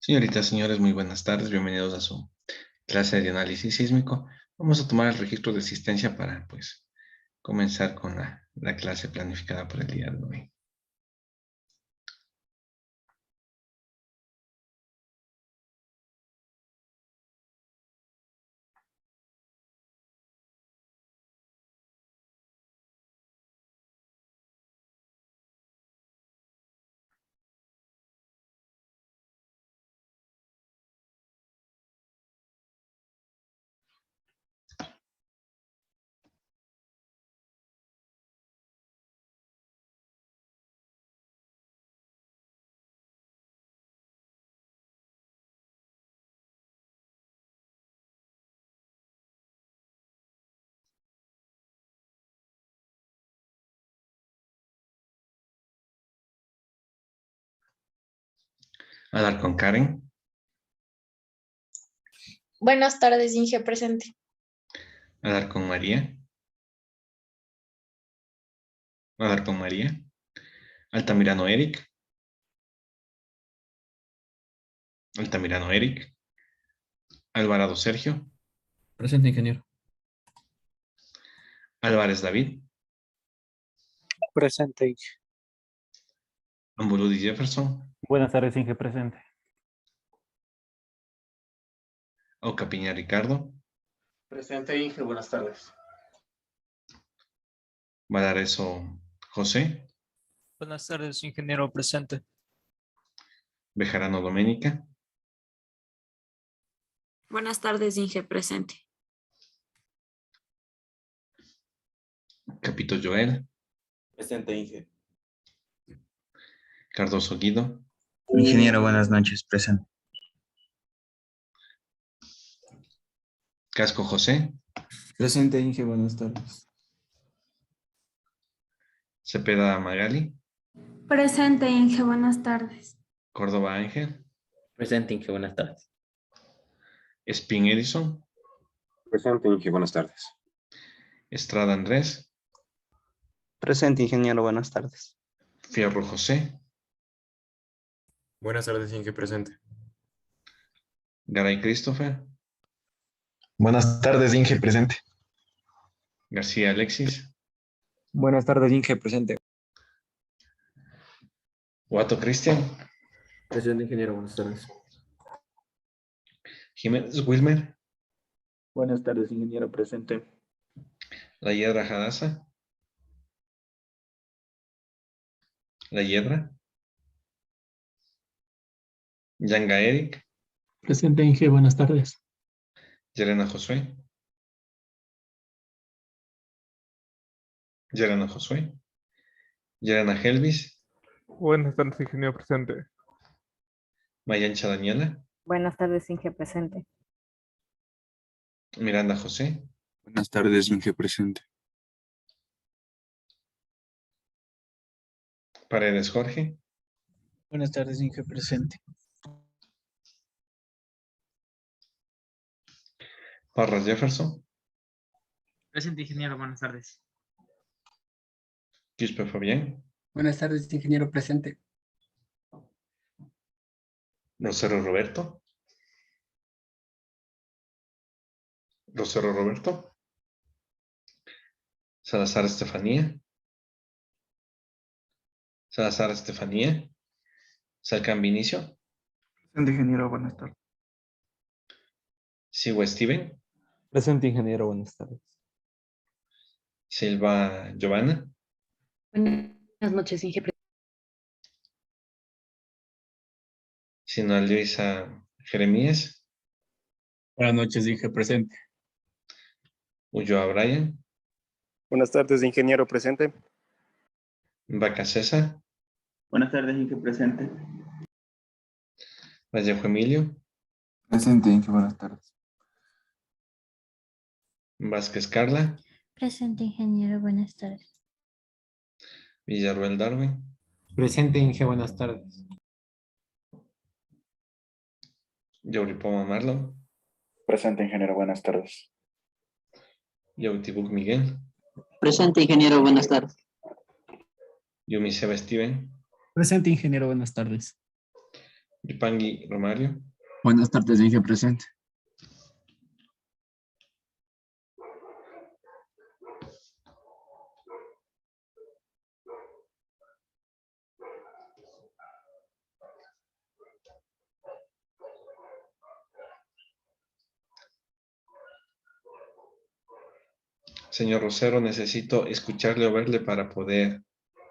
Señoritas, señores, muy buenas tardes. Bienvenidos a su clase de análisis sísmico. Vamos a tomar el registro de asistencia para, pues, comenzar con la clase planificada para el día de hoy. Hablar con Karen, Buenas tardes, Inge, presente. hablar con María, hablar con María, Altamirano Eric, Altamirano Eric, Alvarado Sergio, Presente, ingeniero. Álvarez David, Presente, Inge. Ambuludi Jefferson, Buenas tardes, Inge, presente. Ocapiña Ricardo, Presente, Inge. Buenas tardes. Valareso José, Buenas tardes, ingeniero presente. Bejarano Doménica, Buenas tardes, Inge, presente. Capito Joel, Presente, Inge. Cardoso Guido, Ingeniero, buenas noches, presente. Casco José, Presente, Inge, buenas tardes. Cepeda Magali, Presente, Inge, buenas tardes. Córdoba Ángel, Presente, Inge, buenas tardes. Spin Edison, Presente, Inge. Buenas tardes. Estrada Andrés, Presente, ingeniero, buenas tardes. Fierro José, Buenas tardes, Inge, presente. Garay Christopher, Buenas tardes, Inge, presente. García Alexis, Buenas tardes, Inge, presente. Guato Cristian, Presente, ingeniero, buenas tardes. Jiménez Wilmer, Buenas tardes, ingeniero, presente. La Hiedra Hadassah, La Hiedra, Yanga Eric, Presente, Inge, buenas tardes. Yerena Josué, Yerena Josué, Yerena Helvis, Buenas tardes, ingeniero, presente. Mayancha Daniela, Buenas tardes, Inge, presente. Miranda José, Buenas tardes, Inge, presente. Paredes Jorge, Buenas tardes, Inge, presente. Parras Jefferson, Presente, ingeniero, buenas tardes. Quispe Fabián, Buenas tardes, ingeniero, presente. Rosero Roberto, Rosero Roberto, Salazar Estefanía, Salazar Estefanía, Salcán Vinicio, Presente, ingeniero, buenas tardes. Sigua Steven, Presente, ingeniero, buenas tardes. Silva Giovanna, Buenas noches, Inge, presente. Sinoa Luisa Jeremías, Buenas noches, Inge, presente. Ulloa Brian, Buenas tardes, ingeniero presente. Vaca César, Buenas tardes, Inge, presente. Vallejo Emilio, Presente, Inge, buenas tardes. Vázquez Carla, Presente, ingeniero, buenas tardes. Villarruel Darwin, Presente, Inge, buenas tardes. Yauripoma Marlon, Presente, ingeniero. Buenas tardes. Yautibuk Miguel, Presente, ingeniero, buenas tardes. Yumi Seba Steven, Presente, ingeniero, buenas tardes. Yupangui Romario. Buenas tardes, Inge presente. Señor Rosero, necesito escucharle o verle para poder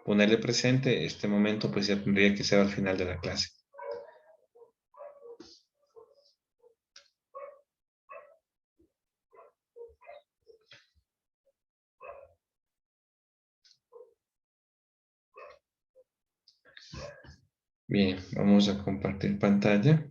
ponerle presente. Este momento pues ya tendría que ser al final de la clase. Bien, vamos a compartir pantalla.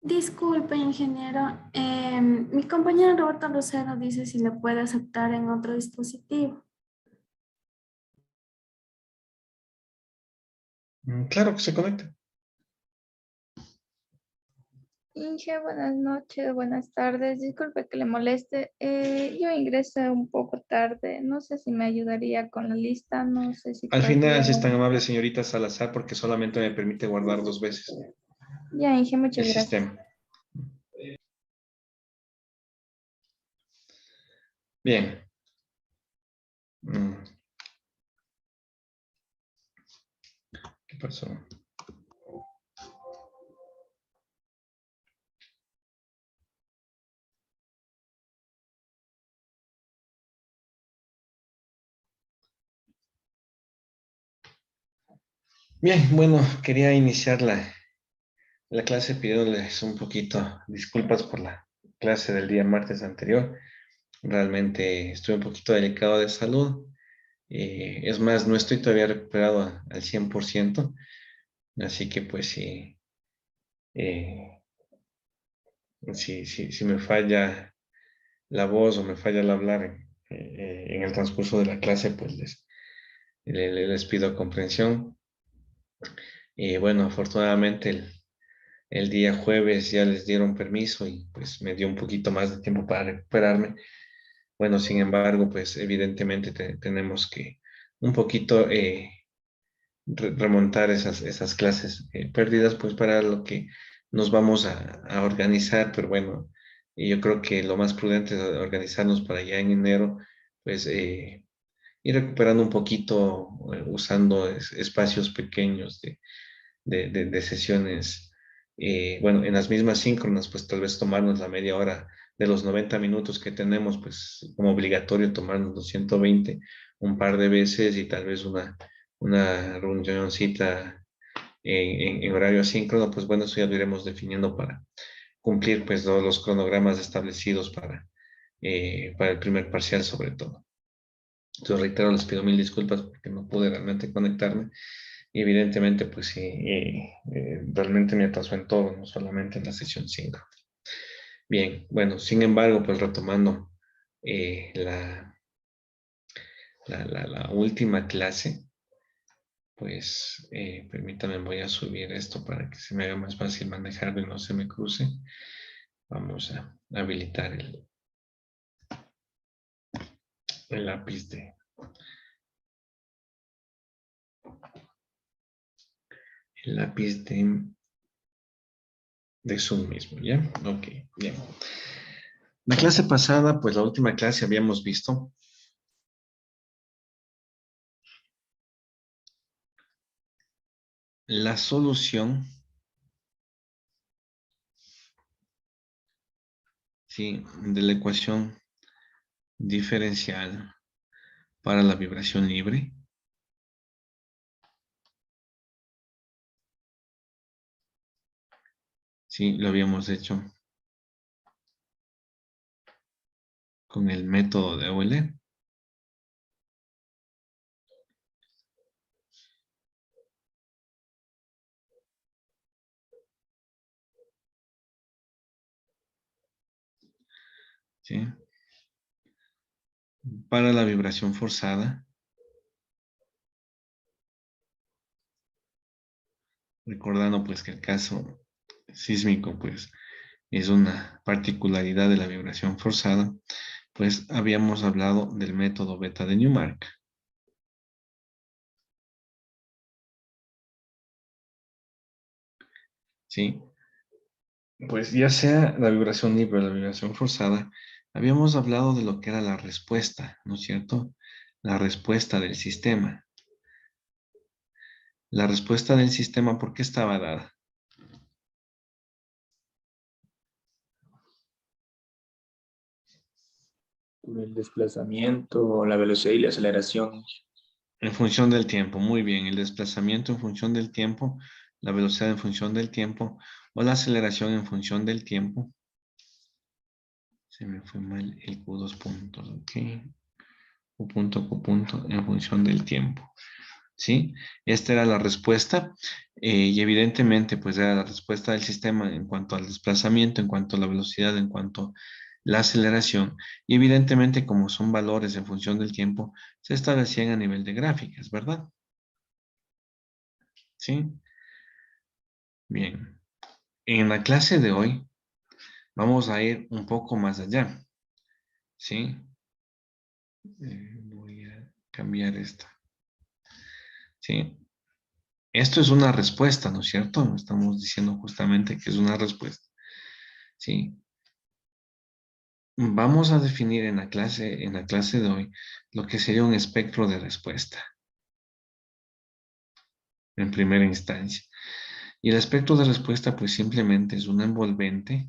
Disculpe, ingeniero. Mi compañero Roberto Lucero dice si le puede aceptar en otro dispositivo. Claro que se conecta. Inge, buenas noches, buenas tardes. Disculpe que le moleste. Yo ingresé un poco tarde. No sé si me ayudaría con la lista. No sé si Al final, si es tan todavía... amable, señorita Salazar, porque solamente me permite guardar 2 veces Ya, Inge, muchas el gracias. sistema. Bien. ¿Qué pasó? Bien, bueno, quería iniciar la clase pidiéndoles un poquito disculpas por la clase del día martes anterior. Realmente estoy un poquito delicado de salud. Es más, no estoy todavía recuperado al 100%. Así que pues sí, eh, si me falla la voz o me falla el hablar en el transcurso de la clase, pues les pido comprensión. Y bueno, afortunadamente el día jueves ya les dieron permiso y pues me dio un poquito más de tiempo para recuperarme. Bueno, sin embargo, pues evidentemente tenemos que un poquito remontar esas clases perdidas, pues para lo que nos vamos a organizar, pero bueno, y yo creo que lo más prudente es organizarnos para ya en enero, pues ir recuperando un poquito, usando espacios pequeños de sesiones, bueno, en las mismas síncronas, pues tal vez tomarnos la media hora de los 90 minutos que tenemos, pues como obligatorio tomarnos los 120 un par de veces y tal vez una reunioncita en horario asíncrono, pues bueno, eso ya lo iremos definiendo para cumplir pues todos los cronogramas establecidos para el primer parcial sobre todo. Entonces reitero, les pido mil disculpas porque no pude realmente conectarme. Y evidentemente, pues sí, realmente me atrasó en todo, no solamente en la sesión 5. Bien, bueno, sin embargo, pues retomando la última clase, pues permítanme, voy a subir esto para que se me haga más fácil manejarlo y no se me cruce. Vamos a habilitar el lápiz de Zoom mismo, ¿ya? Ok, bien. La clase pasada, pues la última clase habíamos visto la solución, ¿sí?, de la ecuación diferencial para la vibración libre. Sí, lo habíamos hecho con el método de Euler. ¿Sí? Para la vibración forzada, recordando pues que el caso sísmico pues es una particularidad de la vibración forzada, pues habíamos hablado del método beta de Newmark. ¿Sí? Pues ya sea la vibración libre o la vibración forzada, habíamos hablado de lo que era la respuesta, ¿no es cierto? La respuesta del sistema. La respuesta del sistema, ¿por qué estaba dada? El desplazamiento, la velocidad y la aceleración. En función del tiempo, muy bien. El desplazamiento en función del tiempo, la velocidad en función del tiempo o la aceleración en función del tiempo. Se me fue mal el Q2 puntos, ok. Q punto en función del tiempo. ¿Sí? Esta era la respuesta y evidentemente pues era la respuesta del sistema en cuanto al desplazamiento, en cuanto a la velocidad, en cuanto a la aceleración y evidentemente como son valores en función del tiempo se establecían a nivel de gráficas, ¿verdad? ¿Sí? Bien. En la clase de hoy vamos a ir un poco más allá. ¿Sí? Voy a cambiar esto. ¿Sí? Esto es una respuesta, ¿no es cierto? Estamos diciendo justamente que es una respuesta. ¿Sí? Vamos a definir en la clase de hoy lo que sería un espectro de respuesta. En primera instancia. Y el espectro de respuesta, pues simplemente es una envolvente.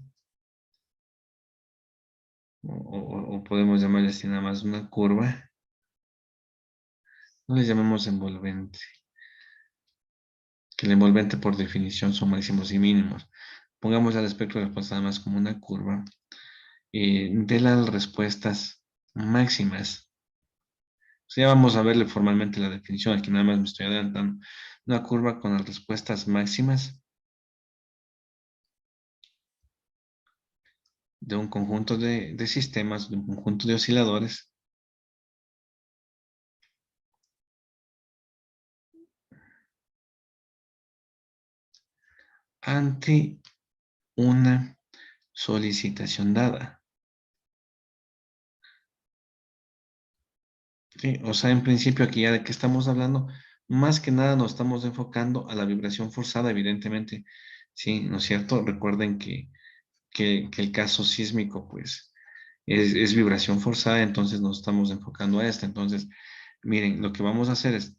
O podemos llamarle así nada más una curva. No le llamemos envolvente. Que el envolvente por definición son máximos y mínimos. Pongamos al espectro de respuesta nada más como una curva de las respuestas máximas. O sea, ya vamos a verle formalmente la definición. Aquí nada más me estoy adelantando. Una curva con las respuestas máximas de un conjunto de sistemas, de un conjunto de osciladores. Ante una solicitación dada. ¿Sí? O sea, en principio aquí ya de qué estamos hablando, más que nada nos estamos enfocando a la vibración forzada, evidentemente. Sí, ¿no es cierto? Recuerden que el caso sísmico, pues, es vibración forzada, entonces nos estamos enfocando a esta. Entonces, miren, lo que vamos a hacer es,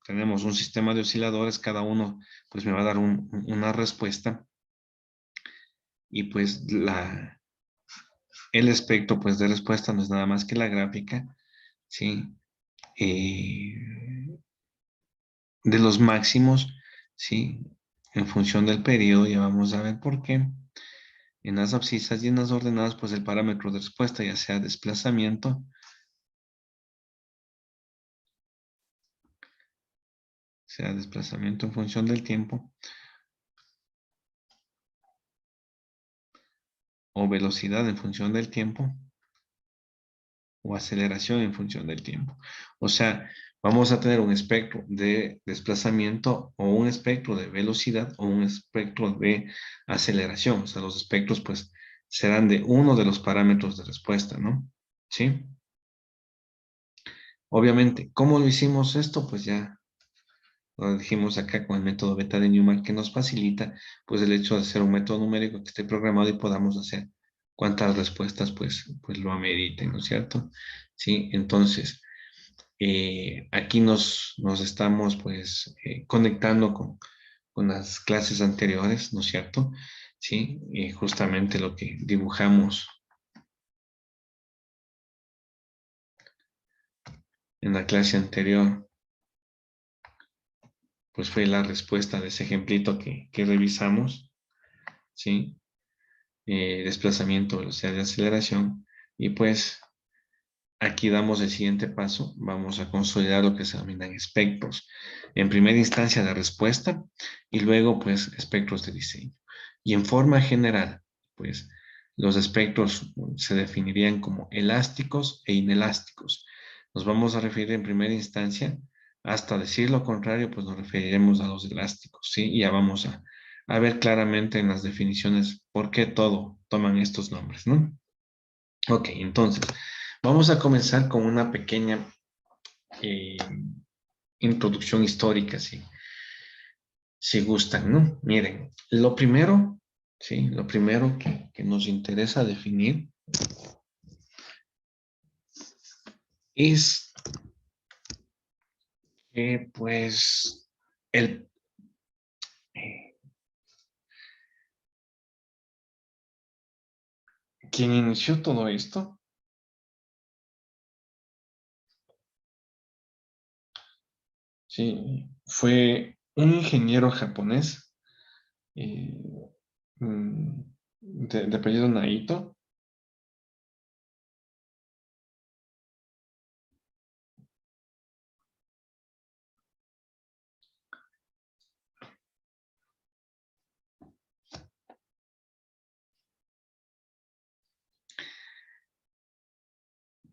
tenemos un sistema de osciladores, cada uno, pues, me va a dar una respuesta. Y pues el espectro pues de respuesta no es nada más que la gráfica, ¿sí? De los máximos, ¿sí? En función del periodo, ya vamos a ver por qué. En las abscisas y en las ordenadas, pues el parámetro de respuesta, ya sea desplazamiento, en función del tiempo, o velocidad en función del tiempo, o aceleración en función del tiempo. O sea, vamos a tener un espectro de desplazamiento o un espectro de velocidad o un espectro de aceleración. O sea, los espectros pues serán de uno de los parámetros de respuesta, ¿no? ¿Sí? Obviamente, ¿cómo lo hicimos esto? Pues ya lo dijimos acá con el método beta de Newmark que nos facilita pues el hecho de hacer un método numérico que esté programado y podamos hacer cuántas respuestas pues lo ameriten, ¿no es cierto? Sí, entonces aquí nos estamos pues conectando con las clases anteriores, ¿no es cierto? Sí, justamente lo que dibujamos en la clase anterior pues fue la respuesta de ese ejemplito que revisamos, ¿sí? Desplazamiento, velocidad de aceleración. Y pues aquí damos el siguiente paso. Vamos a consolidar lo que se denominan espectros. En primera instancia de respuesta y luego pues espectros de diseño. Y en forma general, pues los espectros se definirían como elásticos e inelásticos. Nos vamos a referir en primera instancia, hasta decir lo contrario, pues nos referiremos a los elásticos, ¿sí? Y ya vamos a a ver claramente en las definiciones por qué todo toman estos nombres, ¿no? Ok, entonces, vamos a comenzar con una pequeña eh, introducción histórica, si gustan, ¿no? Miren, lo primero, ¿sí? Lo primero que nos interesa definir es que, pues, el, eh, quien inició todo esto, sí, fue un ingeniero japonés eh, de apellido Naito.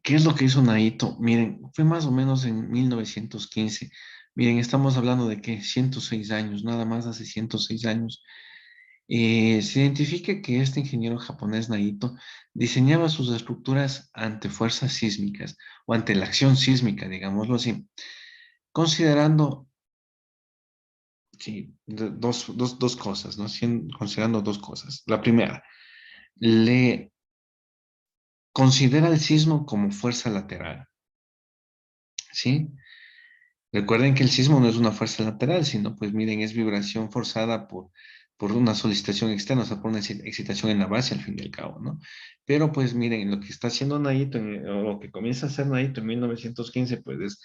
¿Qué es lo que hizo Naito? Miren, fue más o menos en 1915. Miren, estamos hablando de que 106 años, nada más hace 106 años. Se identifica que este ingeniero japonés Naito diseñaba sus estructuras ante fuerzas sísmicas o ante la acción sísmica, digámoslo así, considerando sí, dos cosas, ¿no? Considerando dos cosas. La primera, le considera el sismo como fuerza lateral, ¿sí? Recuerden que el sismo no es una fuerza lateral, sino, pues miren, es vibración forzada por una solicitación externa, o sea, por una excitación en la base al fin y al cabo, ¿no? Pero pues miren, lo que está haciendo Naito, o lo que comienza a hacer Naito en 1915, pues es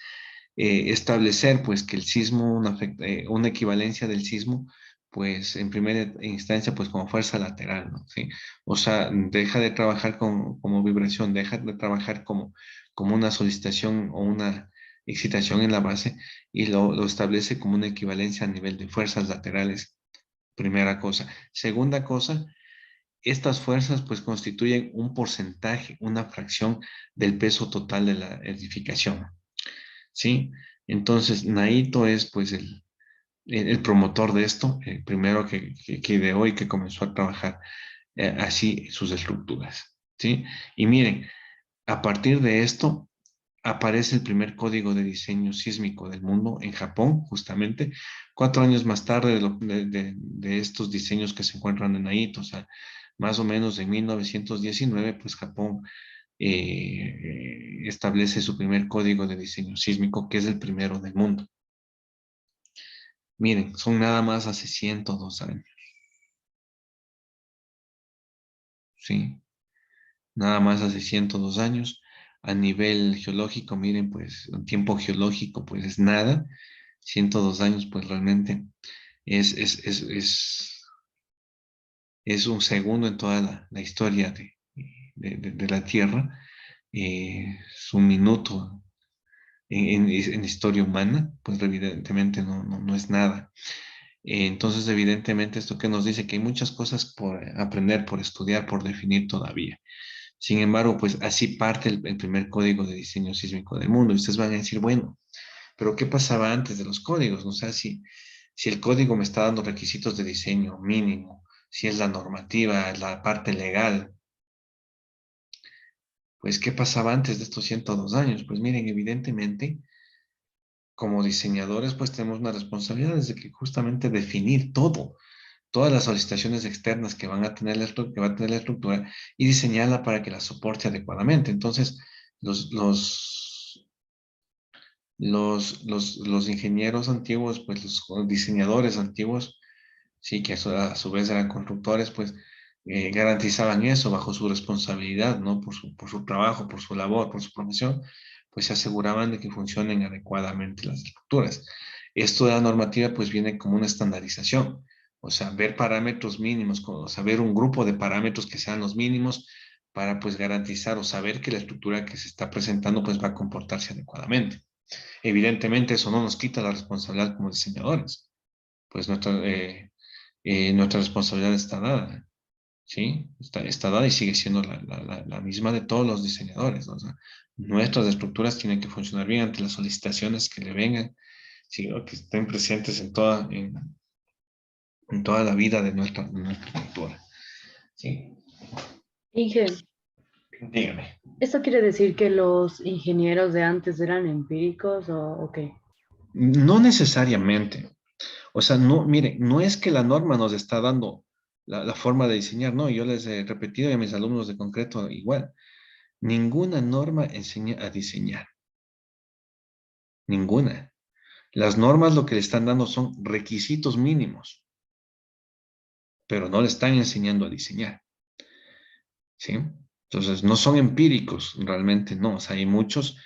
establecer, pues, que el sismo, una equivalencia del sismo, pues, en primera instancia, pues, como fuerza lateral, ¿no? ¿Sí? O sea, deja de trabajar como vibración, deja de trabajar como una solicitación o una excitación en la base y lo establece como una equivalencia a nivel de fuerzas laterales, primera cosa. Segunda cosa, estas fuerzas pues constituyen un porcentaje, una fracción del peso total de la edificación, ¿sí? Entonces, Naito es pues el promotor de esto, el primero que ideó y que comenzó a trabajar así sus estructuras, ¿sí? Y miren, a partir de esto, aparece el primer código de diseño sísmico del mundo en Japón, justamente, 4 años más tarde de estos diseños que se encuentran en Naito, o sea, más o menos en 1919, pues Japón establece su primer código de diseño sísmico, que es el primero del mundo. Miren, son nada más hace 102 años, ¿sí? Nada más hace 102 años. A nivel geológico, miren, pues un tiempo geológico, pues es nada. 102 años, pues realmente es, es, es, es, es un segundo en toda la historia de la Tierra. Es un minuto en historia humana, pues evidentemente no es nada. Entonces, evidentemente, esto que nos dice que hay muchas cosas por aprender, por estudiar, por definir todavía. Sin embargo, pues así parte el primer código de diseño sísmico del mundo. Y ustedes van a decir, bueno, pero ¿qué pasaba antes de los códigos? ¿No? O sea, si el código me está dando requisitos de diseño mínimo, si es la normativa, la parte legal, pues ¿qué pasaba antes de estos 102 años? Pues miren, evidentemente, como diseñadores, pues tenemos una responsabilidad de que justamente definir todo, todas las solicitaciones externas que van a tener que va a tener la estructura y diseñarla para que la soporte adecuadamente. Entonces, los ingenieros antiguos, pues los diseñadores antiguos, sí, que a su vez eran constructores, pues garantizaban eso bajo su responsabilidad, ¿no? Por su trabajo, por su labor, por su profesión, pues se aseguraban de que funcionen adecuadamente las estructuras. Esto de la normativa, pues viene como una estandarización, o sea, ver parámetros mínimos, o sea, ver un grupo de parámetros que sean los mínimos para, pues, garantizar o saber que la estructura que se está presentando, pues, va a comportarse adecuadamente. Evidentemente, eso no nos quita la responsabilidad como diseñadores, pues nuestra responsabilidad está dada, ¿sí? Está dada y sigue siendo la misma de todos los diseñadores, ¿no? O sea, nuestras estructuras tienen que funcionar bien ante las solicitaciones que le vengan, ¿sí? O que estén presentes en en toda la vida de nuestra cultura. Sí, Inge, dígame. ¿esto quiere decir que los ingenieros de antes eran empíricos o qué? No necesariamente. O sea, no, mire, no es que la norma nos está dando la forma de diseñar, no, yo les he repetido a mis alumnos de concreto igual. Ninguna norma enseña a diseñar, ninguna. Las normas lo que le están dando son requisitos mínimos, pero no le están enseñando a diseñar, ¿sí? Entonces, no son empíricos, realmente no. O sea, hay muchos,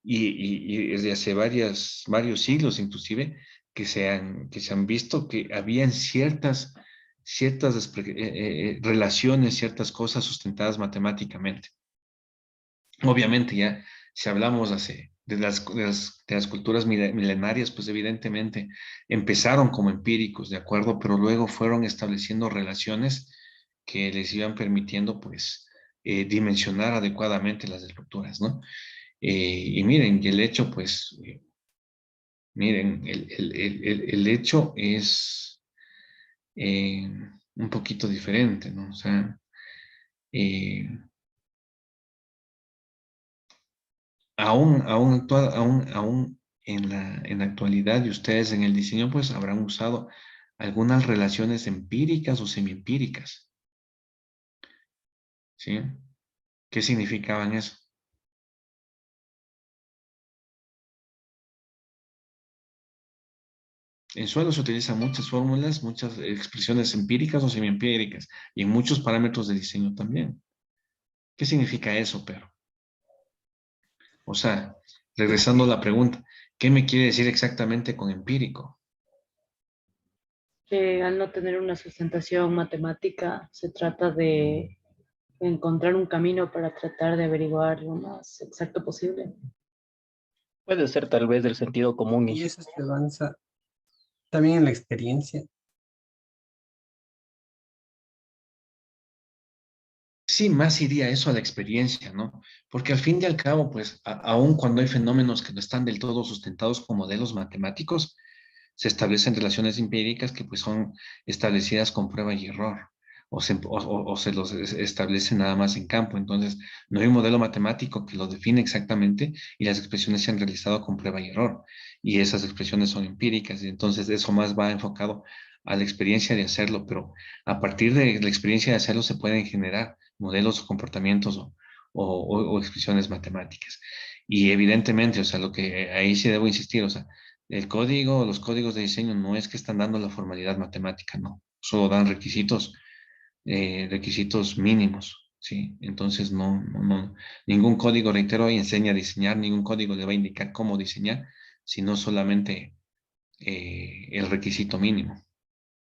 y desde hace varios siglos inclusive, que se han visto que habían ciertas relaciones, ciertas cosas sustentadas matemáticamente. Obviamente ya, si hablamos de las culturas milenarias, pues evidentemente empezaron como empíricos, ¿de acuerdo? Pero luego fueron estableciendo relaciones que les iban permitiendo, pues, dimensionar adecuadamente las estructuras, ¿no? Y miren, y el hecho, pues, miren, el hecho es eh, un poquito diferente, ¿no? O sea, eh, aún en la actualidad y ustedes en el diseño, pues habrán usado algunas relaciones empíricas o semiempíricas, ¿sí? ¿Qué significaban eso? En suelo se utilizan muchas fórmulas, muchas expresiones empíricas o semiempíricas y en muchos parámetros de diseño también. ¿Qué significa eso, pero? O sea, regresando a la pregunta, ¿qué me quiere decir exactamente con empírico? Que al no tener una sustentación matemática, se trata de encontrar un camino para tratar de averiguar lo más exacto posible. Puede ser tal vez del sentido común. Y eso se avanza también en la experiencia. Sí, más iría eso a la experiencia, ¿no? Porque al fin y al cabo, pues, aun cuando hay fenómenos que no están del todo sustentados con modelos matemáticos, se establecen relaciones empíricas que pues son establecidas con prueba y error, o se los establece nada más en campo. Entonces, no hay un modelo matemático que lo define exactamente y las expresiones se han realizado con prueba y error. Y esas expresiones son empíricas, y entonces eso más va enfocado a la experiencia de hacerlo, pero a partir de la experiencia de hacerlo se pueden generar modelos o comportamientos o expresiones matemáticas. Y evidentemente, o sea, lo que ahí sí debo insistir, o sea, los códigos de diseño no es que están dando la formalidad matemática, no, solo dan requisitos mínimos, ¿sí? Entonces, ningún código, reitero, enseña a diseñar, ningún código le va a indicar cómo diseñar, sino solamente el requisito mínimo,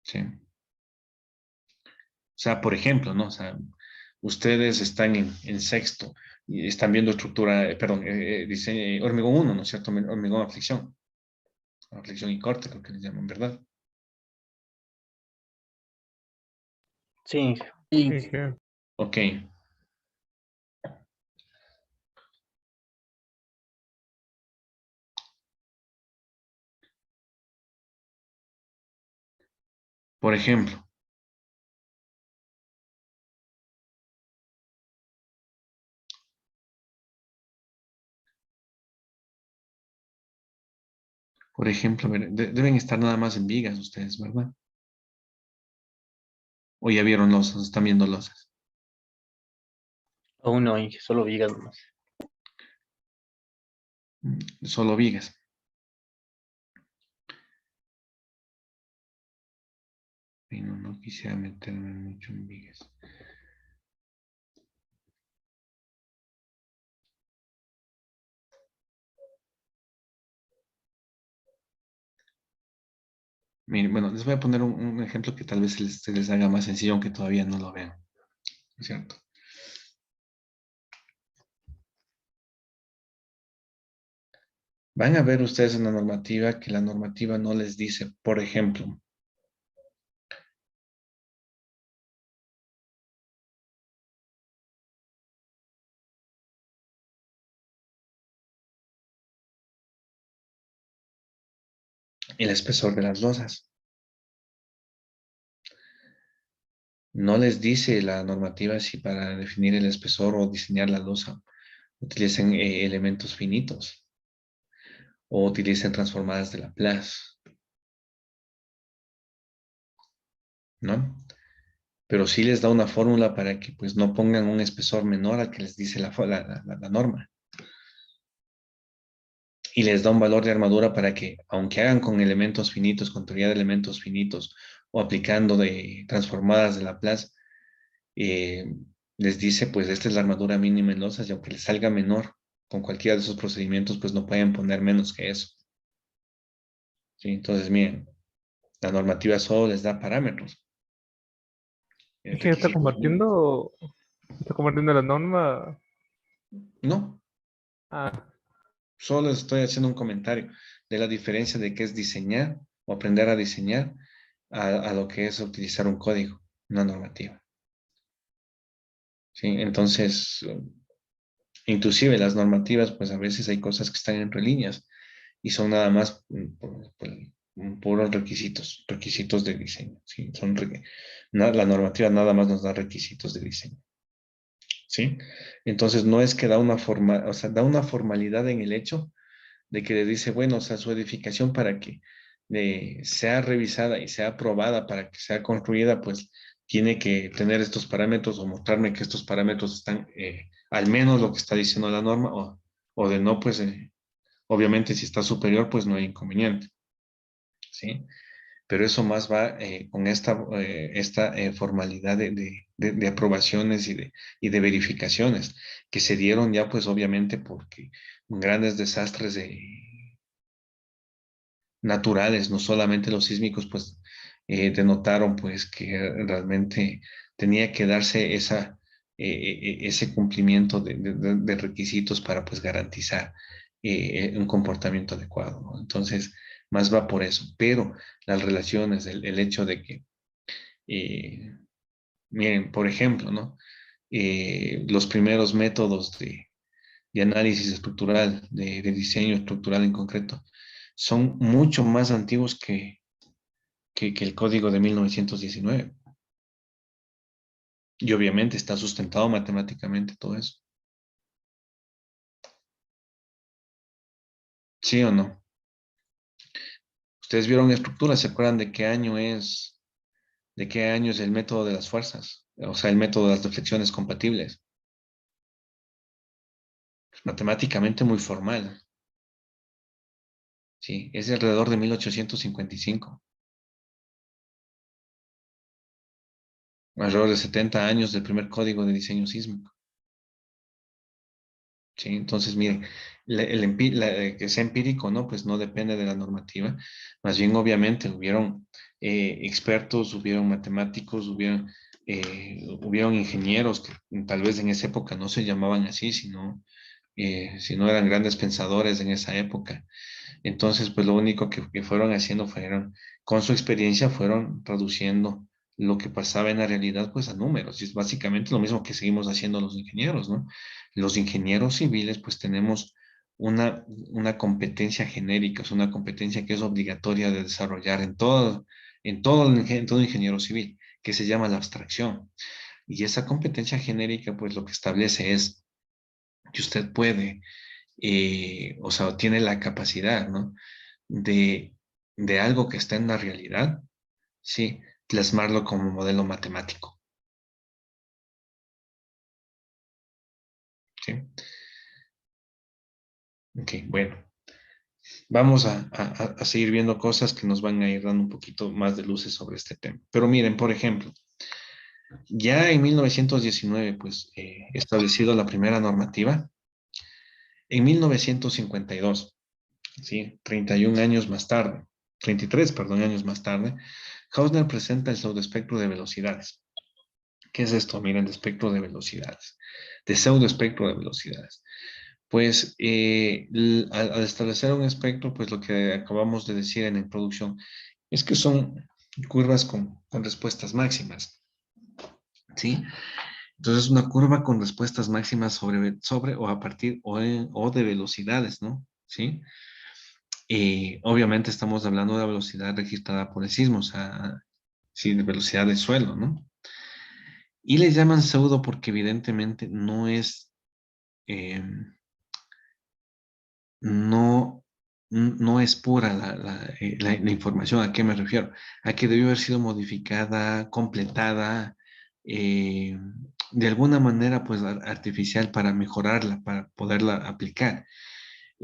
¿sí? O sea, por ejemplo, ¿no? O sea, ustedes están en sexto y están viendo estructura, perdón, diseño, hormigón 1, ¿no es cierto? Hormigón aflicción y corte, creo que les llaman, ¿verdad? Sí, Inge. Ok. Por ejemplo, a ver, deben estar nada más en vigas ustedes, ¿verdad? O ya vieron losas, están viendo losas. aún no, Inge, solo vigas nomás. Solo vigas. Y no quisiera meterme mucho en vigas. Miren, bueno, les voy a poner un ejemplo que tal vez se les haga más sencillo, aunque todavía no lo vean, ¿no es cierto? Van a ver ustedes en la normativa que la normativa no les dice, por ejemplo, el espesor de las losas. No les dice la normativa si para definir el espesor o diseñar la losa utilicen elementos finitos o utilicen transformadas de Laplace, ¿no? Pero sí les da una fórmula para que pues no pongan un espesor menor al que les dice la norma. Y les da un valor de armadura para que, aunque hagan con elementos finitos, con teoría de elementos finitos, o aplicando de transformadas de Laplace, eh, les dice, pues esta es la armadura mínima en losas, y aunque les salga menor con cualquiera de esos procedimientos, pues no pueden poner menos que eso. ¿Sí? Entonces, miren, la normativa solo les da parámetros. Es que está compartiendo la norma. No, Ah, solo les estoy haciendo un comentario de la diferencia de qué es diseñar o aprender a diseñar a lo que es utilizar un código, una normativa. ¿Sí? Entonces, inclusive las normativas, pues a veces hay cosas que están entre líneas y son nada más puros requisitos de diseño. ¿Sí? La normativa nada más nos da requisitos de diseño. ¿Sí? Entonces no es que da una forma, o sea, da una formalidad en el hecho de que le dice, bueno, o sea, su edificación para que sea revisada y sea aprobada para que sea construida, pues tiene que tener estos parámetros o mostrarme que estos parámetros están al menos lo que está diciendo la norma o de no, pues obviamente si está superior, pues no hay inconveniente. ¿Sí? Pero eso más va con esta formalidad de aprobaciones y de verificaciones que se dieron ya pues obviamente porque grandes desastres naturales, no solamente los sísmicos, pues denotaron pues que realmente tenía que darse ese cumplimiento de requisitos para pues garantizar un comportamiento adecuado, ¿no? Entonces, más va por eso, pero las relaciones, el hecho de que, miren, por ejemplo, ¿no? Los primeros métodos de análisis estructural, de diseño estructural en concreto, son mucho más antiguos que el código de 1919. Y obviamente está sustentado matemáticamente todo eso. ¿Sí o no? Ustedes vieron estructuras, ¿se acuerdan de qué año es el método de las fuerzas? O sea, el método de las deflexiones compatibles. Es matemáticamente muy formal. Sí, es de alrededor de 1855. Alrededor de 70 años del primer código de diseño sísmico. Sí, entonces, miren, que sea empírico, ¿no? Pues no depende de la normativa. Más bien, obviamente, hubieron expertos, hubieron matemáticos, hubieron ingenieros que tal vez en esa época no se llamaban así, sino eran grandes pensadores en esa época. Entonces, pues lo único que fueron haciendo con su experiencia, fueron traduciendo lo que pasaba en la realidad, pues a números. Y es básicamente lo mismo que seguimos haciendo los ingenieros, ¿no? Los ingenieros civiles, pues tenemos una competencia genérica, es una competencia que es obligatoria de desarrollar en todo ingeniero civil, que se llama la abstracción. Y esa competencia genérica, pues lo que establece es que usted puede, o sea, tiene la capacidad, ¿no? De algo que está en la realidad, ¿sí? Plasmarlo como modelo matemático, ¿sí? Ok, bueno. Vamos a seguir viendo cosas que nos van a ir dando un poquito más de luces sobre este tema. Pero miren, por ejemplo, ya en 1919, pues, establecido la primera normativa, en 1952, ¿sí? 31 años más tarde, 33, perdón, años más tarde, Hausner presenta el pseudoespectro de velocidades. ¿Qué es esto? Miren, de espectro de velocidades, de pseudoespectro de velocidades. Pues al establecer un espectro, pues lo que acabamos de decir en la introducción es que son curvas con respuestas máximas, ¿sí? Entonces, una curva con respuestas máximas sobre o a partir o de velocidades, ¿no? ¿Sí? Y obviamente estamos hablando de la velocidad registrada por el sismo, o sea, sí, de velocidad del suelo, ¿no? Y le llaman pseudo porque evidentemente no es, no, no es pura la información. ¿A qué me refiero? A que debió haber sido modificada, completada, de alguna manera pues artificial para mejorarla, para poderla aplicar.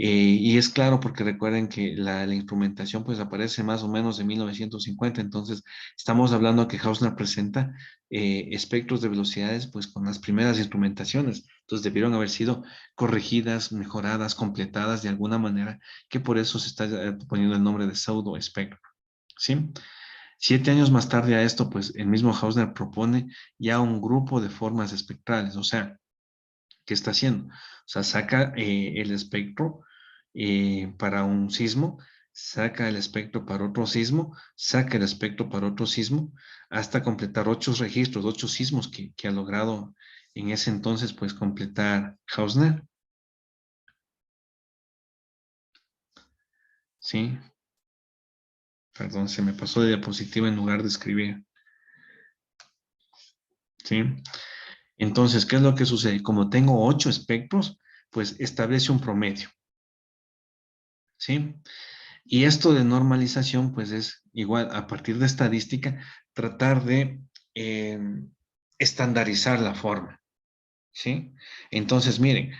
Y es claro porque recuerden que la instrumentación pues aparece más o menos en 1950, entonces estamos hablando que Hausner presenta espectros de velocidades pues con las primeras instrumentaciones, entonces debieron haber sido corregidas, mejoradas, completadas de alguna manera, que por eso se está poniendo el nombre de pseudo espectro, ¿sí? 7 años más tarde a esto, pues el mismo Hausner propone ya un grupo de formas espectrales, o sea, ¿qué está haciendo? O sea, saca el espectro para un sismo, saca el espectro para otro sismo, saca el espectro para otro sismo, hasta completar 8 registros, 8 sismos que ha logrado en ese entonces, pues, completar Hausner. Sí, perdón, se me pasó de diapositiva en lugar de escribir. Sí. Entonces, ¿qué es lo que sucede? Como tengo 8 espectros, pues establece un promedio. ¿Sí? Y esto de normalización, pues es igual, a partir de estadística, tratar de estandarizar la forma, ¿sí? Entonces, miren,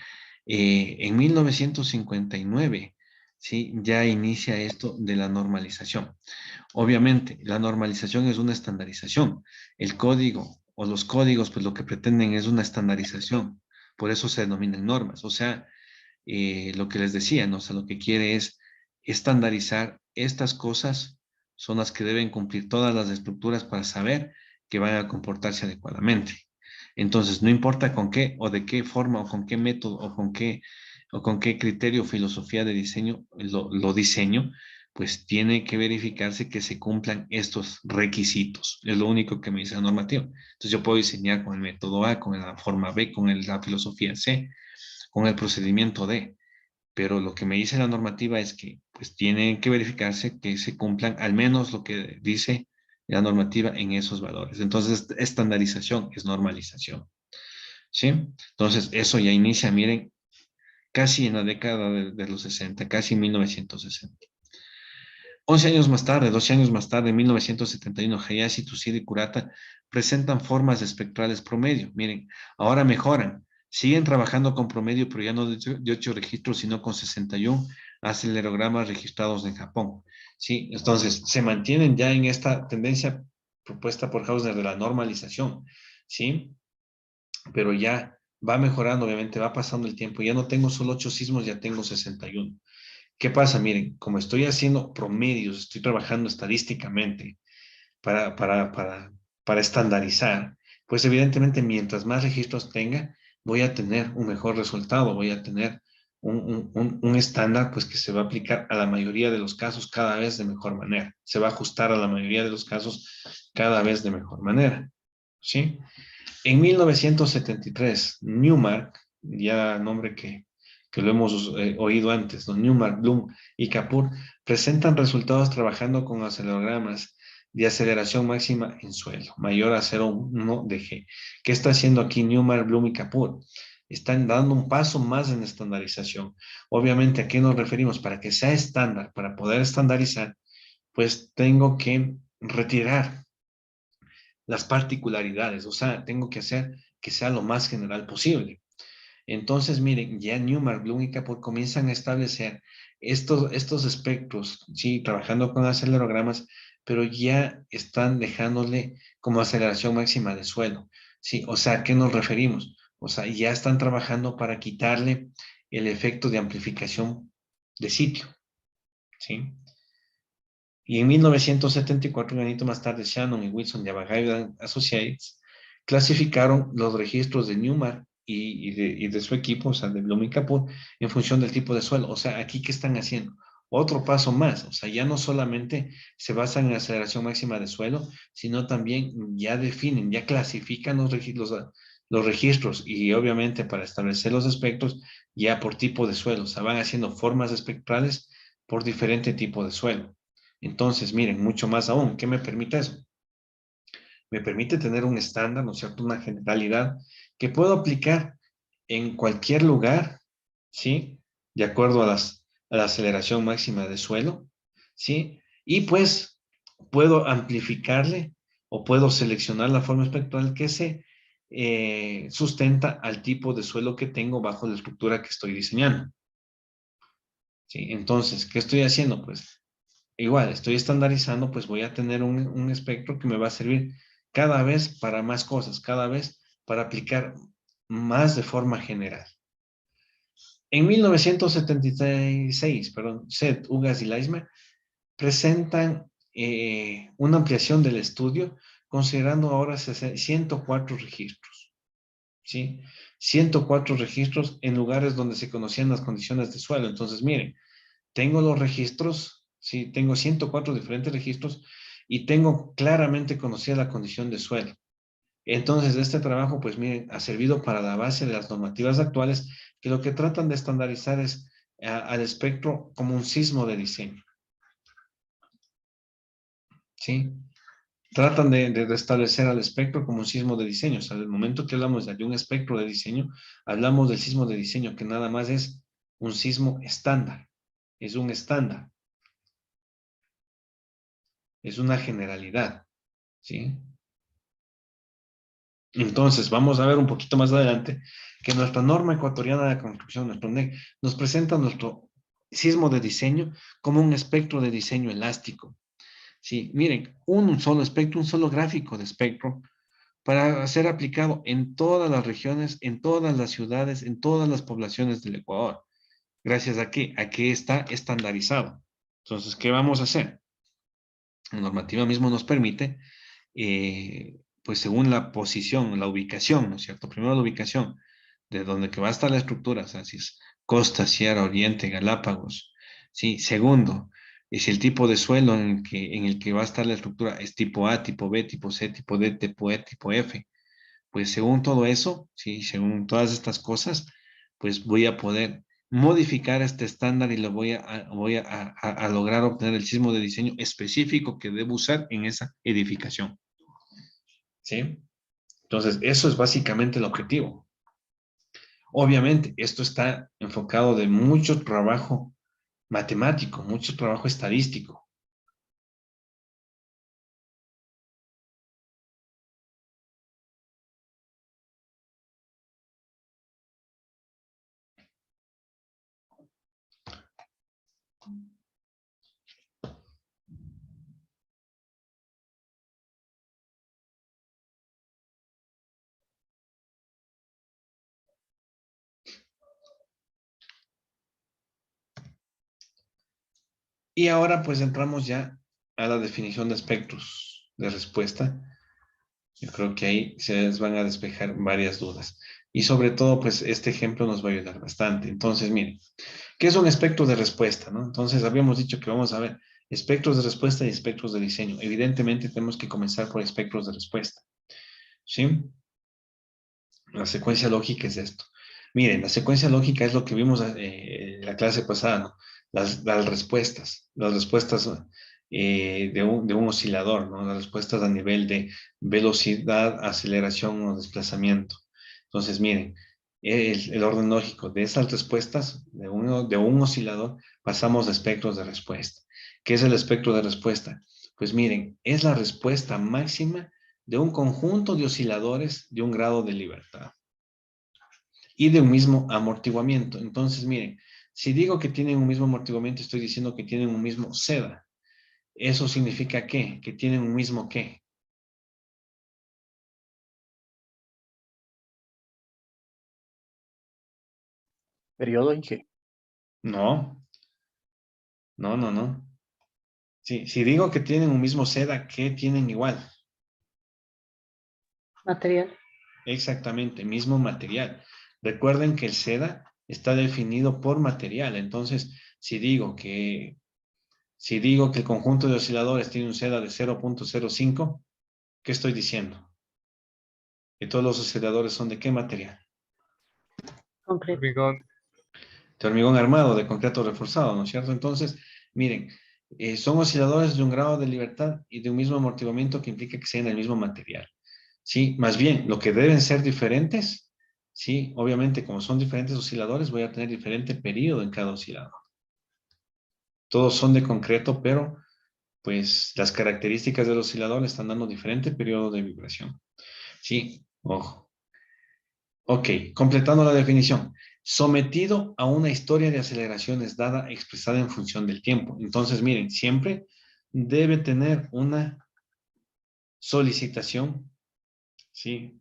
en 1959, ¿sí? Ya inicia esto de la normalización. Obviamente, la normalización es una estandarización. El código o los códigos, pues lo que pretenden es una estandarización. Por eso se denominan normas. O sea, lo que les decía, ¿no? O sea, lo que quiere es estandarizar estas cosas, son las que deben cumplir todas las estructuras para saber que van a comportarse adecuadamente. Entonces, no importa con qué o de qué forma o con qué método o con qué criterio o filosofía de diseño lo diseño, pues tiene que verificarse que se cumplan estos requisitos. Es lo único que me dice la normativa. Entonces, yo puedo diseñar con el método A, con la forma B, con la filosofía C, con el procedimiento D, pero lo que me dice la normativa es que pues tiene que verificarse que se cumplan al menos lo que dice la normativa en esos valores. Entonces, estandarización es normalización, ¿sí? Entonces, eso ya inicia, miren, casi en la década de los 60, casi en 1960. 11 años más tarde, 12 años más tarde, en 1971, Hayashi, Tsushida y Kurata presentan formas espectrales promedio. Miren, ahora mejoran. Siguen trabajando con promedio, pero ya no de 8 registros, sino con 61 acelerogramas registrados en Japón. ¿Sí? Entonces, se mantienen ya en esta tendencia propuesta por Hausner de la normalización. ¿Sí? Pero ya va mejorando, obviamente, va pasando el tiempo. Ya no tengo solo 8 sismos, ya tengo 61. ¿Qué pasa? Miren, como estoy haciendo promedios, estoy trabajando estadísticamente para estandarizar, pues evidentemente mientras más registros tenga, voy a tener un mejor resultado, voy a tener un estándar pues que se va a aplicar a la mayoría de los casos cada vez de mejor manera, se va a ajustar a la mayoría de los casos cada vez de mejor manera, ¿sí? En 1973, Newmark, ya nombre que lo hemos oído antes, ¿no? Newmark, Bloom y Kapur presentan resultados trabajando con acelerogramas de aceleración máxima en suelo, mayor a 0,1 de G. ¿Qué está haciendo aquí Newmark, Bloom y Kapur? Están dando un paso más en estandarización. Obviamente, ¿a qué nos referimos? Para que sea estándar, para poder estandarizar, pues tengo que retirar las particularidades, o sea, tengo que hacer que sea lo más general posible. Entonces, miren, ya Newmark, Bloom y Kapur comienzan a establecer estos espectros, sí, trabajando con acelerogramas, pero ya están dejándole como aceleración máxima de suelo, sí, o sea, ¿a qué nos referimos? O sea, ya están trabajando para quitarle el efecto de amplificación de sitio, sí. Y en 1974, un añito más tarde, Shannon y Wilson de Abagaida Associates clasificaron los registros de Newmark y de su equipo, o sea, de Bloom y Kapur, en función del tipo de suelo. O sea, aquí, ¿qué están haciendo? Otro paso más, o sea, ya no solamente se basan en la aceleración máxima de suelo, sino también ya definen, ya clasifican los registros y obviamente para establecer los espectros ya por tipo de suelo, o sea, van haciendo formas espectrales por diferente tipo de suelo. Entonces, miren, mucho más aún, ¿qué me permite eso? me permite tener un estándar, ¿no es cierto? Una generalidad que puedo aplicar en cualquier lugar, ¿sí? De acuerdo a la aceleración máxima de suelo, ¿sí? Y pues puedo amplificarle o puedo seleccionar la forma espectral que se sustenta al tipo de suelo que tengo bajo la estructura que estoy diseñando. ¿Sí? Entonces, ¿qué estoy haciendo? Pues igual, estoy estandarizando, pues voy a tener un espectro que me va a servir cada vez para más cosas, cada vez para aplicar más de forma general. En 1976, perdón, Seth, Ugas y Leismer presentan una ampliación del estudio considerando ahora 104 registros, ¿sí? 104 registros en lugares donde se conocían las condiciones de suelo. Entonces, miren, tengo los registros, ¿sí? Tengo 104 diferentes registros y tengo claramente conocida la condición de suelo. Entonces, este trabajo, pues miren, ha servido para la base de las normativas actuales que lo que tratan de estandarizar es al espectro como un sismo de diseño. ¿Sí? Tratan de establecer al espectro como un sismo de diseño. O sea, al momento que hablamos de un espectro de diseño, hablamos del sismo de diseño, que nada más es un sismo estándar. Es un estándar. Es una generalidad. ¿Sí? Entonces, vamos a ver un poquito más adelante que nuestra norma ecuatoriana de construcción, nuestro NEC, nos presenta nuestro sismo de diseño como un espectro de diseño elástico. Sí, miren, un solo espectro, un solo gráfico de espectro para ser aplicado en todas las regiones, en todas las ciudades, en todas las poblaciones del Ecuador. ¿Gracias a qué? A que está estandarizado. Entonces, ¿qué vamos a hacer? La normativa mismo nos permite, pues según la posición, la ubicación, ¿no es cierto? Primero la ubicación, de donde que va a estar la estructura, o sea, si es costa, sierra, oriente, Galápagos, ¿sí? Segundo, es el tipo de suelo en el que va a estar la estructura, es tipo A, tipo B, tipo C, tipo D, tipo E, tipo F. Pues según todo eso, ¿sí? Según todas estas cosas, pues voy a poder modificar este estándar y lo voy a lograr obtener el sismo de diseño específico que debo usar en esa edificación. ¿Sí? Entonces, eso es básicamente el objetivo. Obviamente, esto está enfocado de mucho trabajo matemático, mucho trabajo estadístico. Y ahora pues entramos ya a la definición de espectros de respuesta. Yo creo que ahí se les van a despejar varias dudas. Y sobre todo, pues este ejemplo nos va a ayudar bastante. Entonces, miren, ¿qué es un espectro de respuesta, no? Entonces, habíamos dicho que vamos a ver espectros de respuesta y espectros de diseño. Evidentemente, tenemos que comenzar por espectros de respuesta. ¿Sí? La secuencia lógica es esto. Miren, la secuencia lógica es lo que vimos en la clase pasada, ¿no? Las respuestas de un oscilador, ¿no? Las respuestas a nivel de velocidad, aceleración o desplazamiento. Entonces, miren, el orden lógico de esas respuestas de un oscilador pasamos a espectros de respuesta. ¿Qué es el espectro de respuesta? Pues miren, es la respuesta máxima de un conjunto de osciladores de un grado de libertad y de un mismo amortiguamiento. Entonces, miren, si digo que tienen un mismo amortiguamiento, estoy diciendo que tienen un mismo seda. ¿Eso significa qué? Que tienen un mismo qué. Periodo, Inge. No, no. Sí, si digo que tienen un mismo seda, ¿qué tienen igual? Material. Exactamente, mismo material. Recuerden que el seda está definido por material. Entonces, si digo que el conjunto de osciladores tiene un seda de 0.05, ¿qué estoy diciendo? Que todos los osciladores son ¿de qué material? Concreto. Hormigón. De hormigón armado, de concreto reforzado, ¿no es cierto? Entonces, miren, Son osciladores de un grado de libertad y de un mismo amortiguamiento que implica que sean del mismo material. ¿Sí? Más bien, lo que deben ser diferentes, ¿sí? Obviamente, como son diferentes osciladores, voy a tener diferente periodo en cada oscilador. Todos son de concreto, pero pues las características del oscilador le están dando diferente periodo de vibración. ¿Sí? Ojo. Ok, completando la definición. Sometido a una historia de aceleraciones dada, expresada en función del tiempo. Entonces, miren, siempre debe tener una solicitación, ¿sí?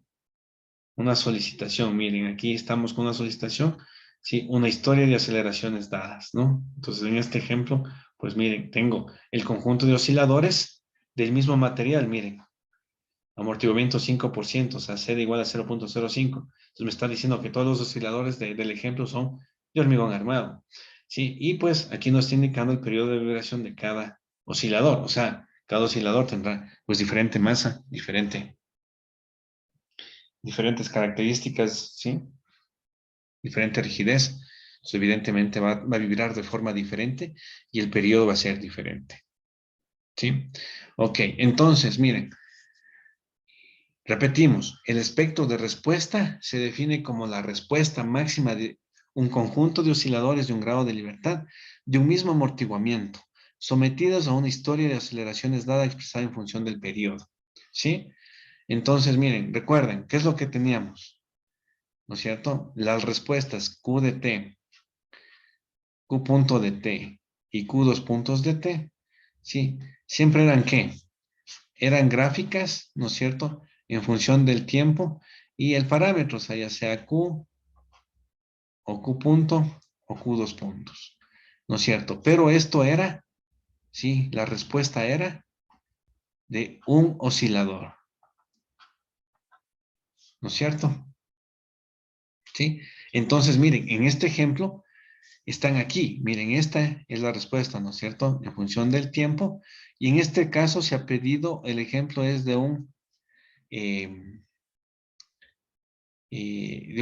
Una solicitación, miren, aquí estamos con una solicitación, ¿sí? Una historia de aceleraciones dadas, ¿no? Entonces, en este ejemplo, pues miren, tengo el conjunto de osciladores del mismo material, miren. Amortiguamiento 5%, o sea, Z igual a 0.05. Entonces me está diciendo que todos los osciladores del ejemplo son de hormigón armado. ¿Sí? Y pues aquí nos está indicando el periodo de vibración de cada oscilador. O sea, cada oscilador tendrá pues diferente masa, diferentes características, ¿sí? Diferente rigidez. Entonces, evidentemente va a vibrar de forma diferente y el periodo va a ser diferente. ¿Sí? Ok, entonces, miren. Repetimos, el espectro de respuesta se define como la respuesta máxima de un conjunto de osciladores de un grado de libertad de un mismo amortiguamiento, sometidos a una historia de aceleraciones dada expresada en función del periodo. ¿Sí? Entonces, miren, recuerden, ¿qué es lo que teníamos? ¿No es cierto? Las respuestas Q de T, Q punto de T y Q dos puntos de T, ¿sí? Siempre eran ¿qué? Eran gráficas, ¿no es cierto?, en función del tiempo y el parámetro, o sea, ya sea Q o Q punto o Q dos puntos, ¿no es cierto? Pero esto era, sí, la respuesta era de un oscilador, ¿no es cierto? ¿Sí? Entonces, miren, en este ejemplo están aquí, miren, esta es la respuesta, ¿no es cierto?, en función del tiempo, y en este caso se ha pedido, el ejemplo es de un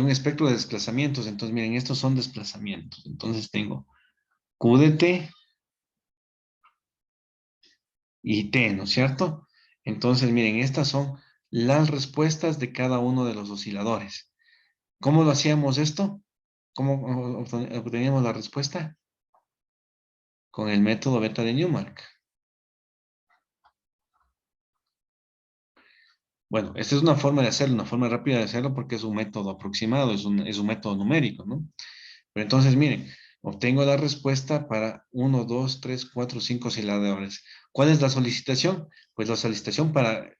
espectro de desplazamientos. Entonces, miren, estos son desplazamientos. Entonces tengo Q de T y T, ¿no es cierto? Entonces, miren, estas son las respuestas de cada uno de los osciladores. ¿Cómo lo hacíamos esto? ¿Cómo obteníamos la respuesta? Con el método beta de Newmark. Bueno, esta es una forma de hacerlo, una forma rápida de hacerlo porque es un método aproximado, es un método numérico, ¿no? Pero entonces, miren, obtengo la respuesta para 1, 2, 3, 4, 5 osciladores. ¿Cuál es la solicitación? Pues la solicitación para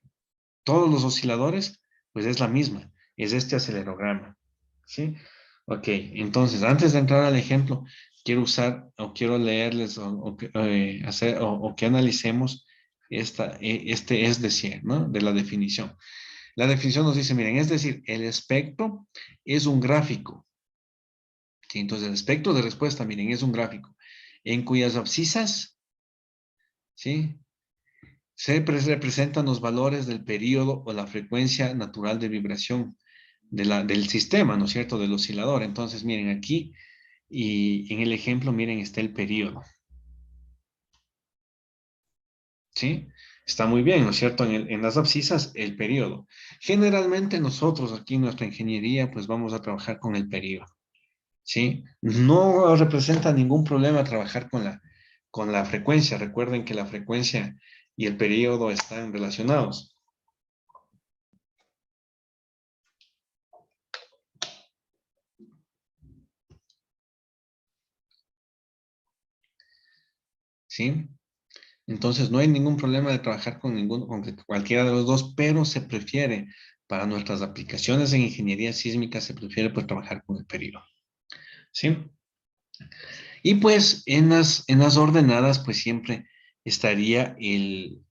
todos los osciladores, pues es la misma, es este acelerograma, ¿sí? Ok, entonces, antes de entrar al ejemplo, quiero usar, o quiero leerles, o que analicemos este es decir, ¿no? De la definición. La definición nos dice, miren, es decir, el espectro es un gráfico. ¿Sí? Entonces, el espectro de respuesta, miren, es un gráfico en cuyas abscisas, ¿sí?, se representan los valores del periodo o la frecuencia natural de vibración del sistema, ¿no es cierto?, del oscilador. Entonces, miren aquí, y en el ejemplo, miren, está el periodo. ¿Sí? Está muy bien, ¿no es cierto? En las abscisas, el periodo. Generalmente nosotros aquí en nuestra ingeniería, pues vamos a trabajar con el periodo. ¿Sí? No representa ningún problema trabajar con la frecuencia. Recuerden que la frecuencia y el periodo están relacionados. ¿Sí? Entonces no hay ningún problema de trabajar con cualquiera de los dos, pero se prefiere, para nuestras aplicaciones en ingeniería sísmica, se prefiere pues trabajar con el periodo. ¿Sí? Y pues en las ordenadas, pues siempre estaría el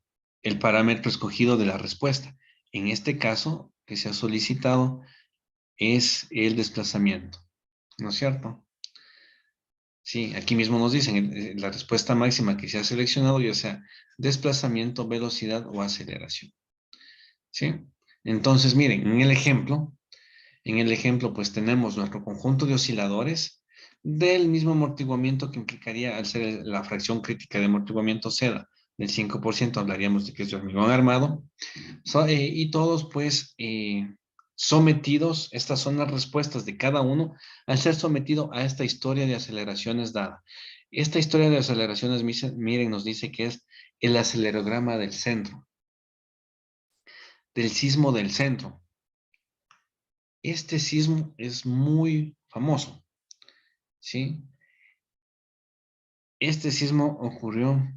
parámetro escogido de la respuesta. En este caso, que se ha solicitado, es el desplazamiento, ¿no es cierto? Sí, aquí mismo nos dicen la respuesta máxima que se ha seleccionado, ya sea desplazamiento, velocidad o aceleración. ¿Sí? Entonces, miren, en el ejemplo, pues tenemos nuestro conjunto de osciladores, del mismo amortiguamiento que implicaría al ser la fracción crítica de amortiguamiento seda del 5%, hablaríamos de que es de hormigón armado. Y todos pues sometidos, estas son las respuestas de cada uno al ser sometido a esta historia de aceleraciones dada. Esta historia de aceleraciones, miren, nos dice que es el acelerograma del centro, del sismo del centro. Este sismo es muy famoso, ¿sí? Este sismo ocurrió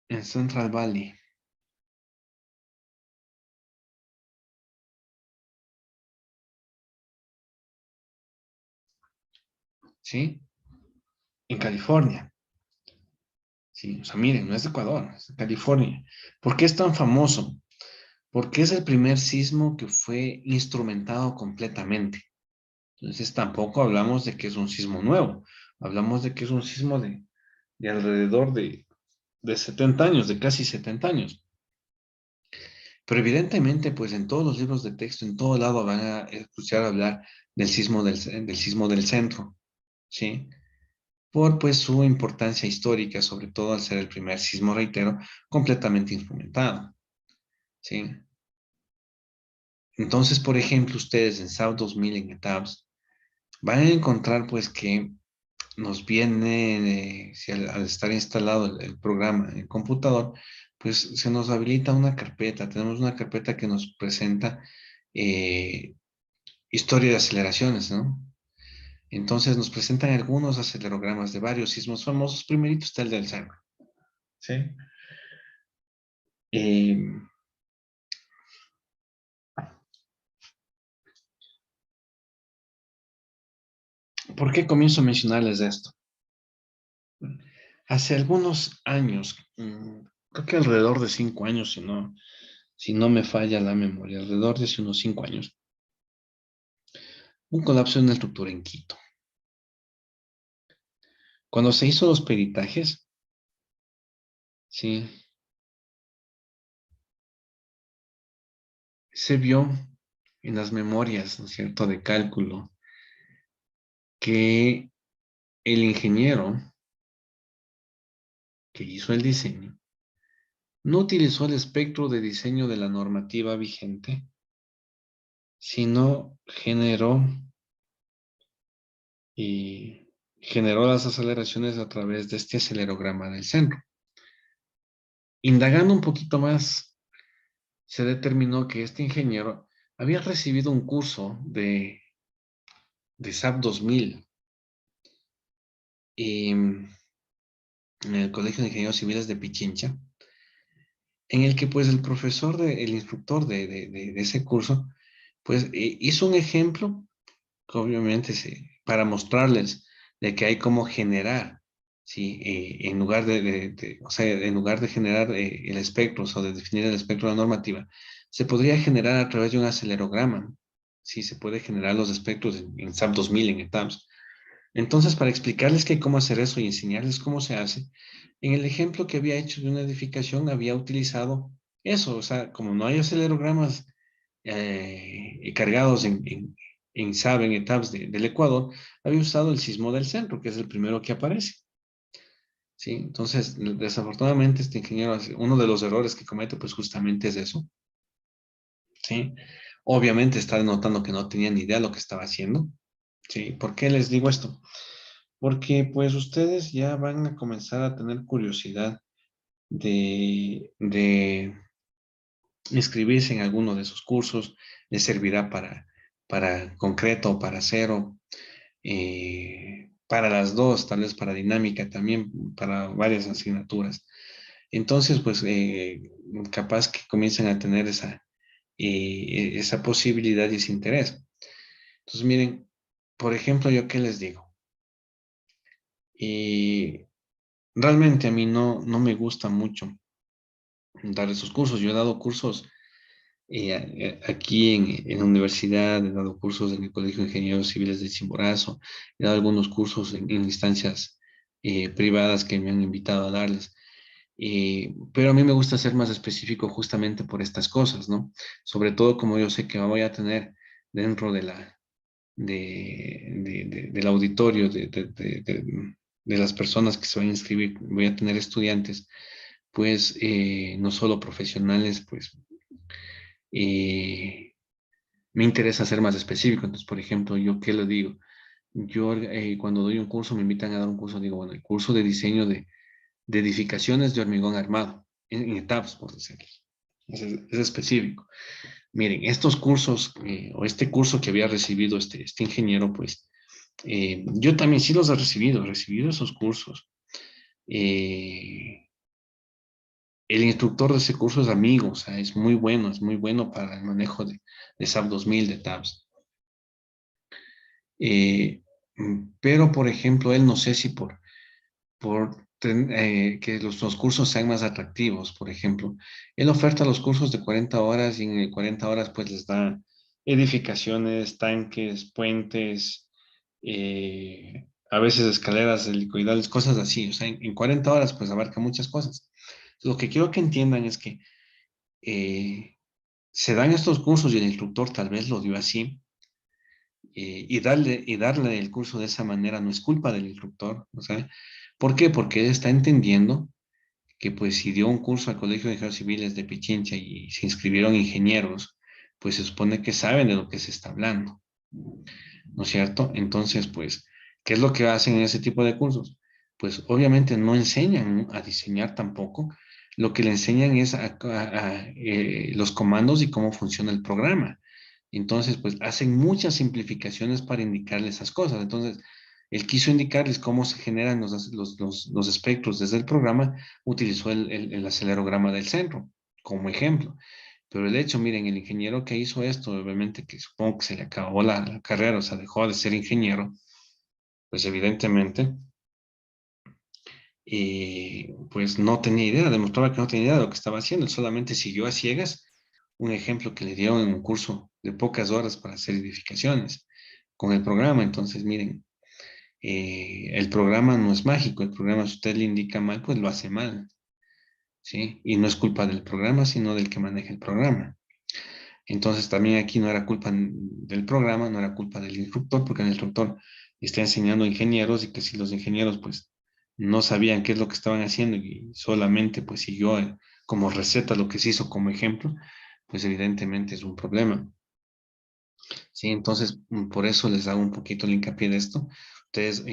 en Central Valley. ¿Sí? En California. Sí, o sea, miren, no es de Ecuador, es de California. ¿Por qué es tan famoso? Porque es el primer sismo que fue instrumentado completamente. Entonces tampoco hablamos de que es un sismo nuevo, hablamos de que es un sismo de alrededor de 70 años, de casi 70 años. Pero evidentemente, pues en todos los libros de texto, en todo lado van a escuchar hablar del sismo del centro, ¿sí? Por pues su importancia histórica, sobre todo al ser el primer sismo, reitero, completamente instrumentado, ¿sí? Entonces, por ejemplo, ustedes en SAO 2000 en ETABS van a encontrar pues que nos viene, si al estar instalado el programa en el computador, pues se nos habilita una carpeta. Tenemos una carpeta que nos presenta historia de aceleraciones, ¿no? Entonces nos presentan algunos acelerogramas de varios sismos famosos. Primerito está el del centro, ¿sí? ¿Por qué comienzo a mencionarles esto? Hace algunos años, creo que alrededor de 5 años, si no me falla la memoria, alrededor de hace unos 5 años, un colapso en la estructura en Quito. Cuando se hizo los peritajes, sí, se vio en las memorias, ¿no es cierto?, de cálculo, que el ingeniero que hizo el diseño no utilizó el espectro de diseño de la normativa vigente, sino generó las aceleraciones a través de este acelerograma del centro. Indagando un poquito más, se determinó que este ingeniero había recibido un curso de SAP 2000 en el Colegio de Ingenieros Civiles de Pichincha, en el que pues el profesor, el instructor de ese curso, pues hizo un ejemplo, que obviamente para mostrarles de que hay cómo generar, ¿sí? En lugar o sea, en lugar de generar el espectro, o sea, de definir el espectro de la normativa, se podría generar a través de un acelerograma, ¿sí? Se puede generar los espectros en SAP 2000, en ETABS. Entonces, para explicarles que cómo hacer eso y enseñarles cómo se hace, en el ejemplo que había hecho de una edificación había utilizado eso, o sea, como no hay acelerogramas cargados en SAB, en ETABS del Ecuador, había usado el sismo del centro, que es el primero que aparece. ¿Sí? Entonces, desafortunadamente, este ingeniero, uno de los errores que comete, pues justamente es eso. ¿Sí? Obviamente está denotando que no tenía ni idea de lo que estaba haciendo. ¿Sí? ¿Por qué les digo esto? Porque pues ustedes ya van a comenzar a tener curiosidad de inscribirse en alguno de esos cursos. Les servirá para concreto o para cero, para las dos, tal vez para dinámica también, para varias asignaturas. Entonces, pues capaz que comiencen a tener esa posibilidad y ese interés. Entonces, miren, por ejemplo, ¿yo qué les digo? Y realmente a mí no me gusta mucho dar esos cursos. Yo he dado cursos aquí en la universidad, he dado cursos en el Colegio de Ingenieros Civiles de Chimborazo, he dado algunos cursos en instancias privadas que me han invitado a darles. Pero a mí me gusta ser más específico justamente por estas cosas, ¿no? Sobre todo como yo sé que voy a tener dentro del auditorio de las personas que se van a inscribir, voy a tener estudiantes, pues no solo profesionales, pues me interesa ser más específico. Entonces, por ejemplo, yo qué le digo, yo cuando doy un curso, me invitan a dar un curso, digo, bueno, el curso de diseño de edificaciones de hormigón armado, en etapas, por decirlo. Es específico. Miren, estos cursos, o este curso que había recibido este ingeniero, pues, yo también sí los he recibido esos cursos. El instructor de ese curso es amigo, o sea, es muy bueno para el manejo de SAP 2000, de tabs. Pero, por ejemplo, él no sé si que los cursos sean más atractivos, por ejemplo. Él oferta los cursos de 40 horas y en 40 horas pues les da edificaciones, tanques, puentes, a veces escaleras helicoidales, cosas así. O sea, en 40 horas pues abarca muchas cosas. Lo que quiero que entiendan es que se dan estos cursos y el instructor tal vez lo dio así, y darle el curso de esa manera no es culpa del instructor, o sea, ¿por qué? Porque él está entendiendo que pues si dio un curso al Colegio de Ingenieros Civiles de Pichincha y se inscribieron ingenieros, pues se supone que saben de lo que se está hablando, ¿no es cierto? Entonces, pues, ¿qué es lo que hacen en ese tipo de cursos? Pues obviamente no enseñan a diseñar tampoco, lo que le enseñan es los comandos y cómo funciona el programa. Entonces, pues hacen muchas simplificaciones para indicarles esas cosas. Entonces, él quiso indicarles cómo se generan los espectros desde el programa, utilizó el acelerograma del centro como ejemplo. Pero el hecho, miren, el ingeniero que hizo esto, obviamente que supongo que se le acabó la carrera, o sea, dejó de ser ingeniero, pues evidentemente, pues no tenía idea, demostraba que no tenía idea de lo que estaba haciendo, él solamente siguió a ciegas un ejemplo que le dieron en un curso de pocas horas para hacer edificaciones con el programa. Entonces, miren, el programa no es mágico, el programa si usted le indica mal, pues lo hace mal, ¿sí? Y no es culpa del programa, sino del que maneja el programa. Entonces, también aquí no era culpa del programa, no era culpa del instructor, porque el instructor está enseñando a ingenieros y que si los ingenieros, pues, no sabían qué es lo que estaban haciendo y solamente, pues, siguió como receta lo que se hizo como ejemplo, pues, evidentemente es un problema. Sí, entonces, por eso les hago un poquito el hincapié de esto. Ustedes,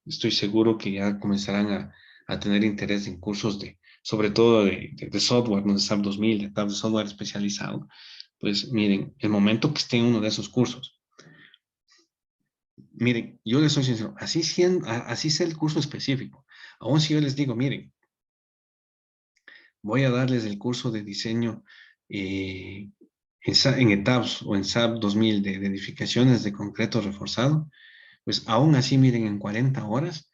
estoy seguro que ya comenzarán a tener interés en cursos sobre todo de software, ¿no? De SAP 2000, de software especializado. Pues miren, el momento que esté en uno de esos cursos, miren, yo les soy sincero, así sea el curso específico. Aún si yo les digo, miren, voy a darles el curso de diseño en ETABS o en SAP 2000 de edificaciones de concreto reforzado, pues aún así, miren, en 40 horas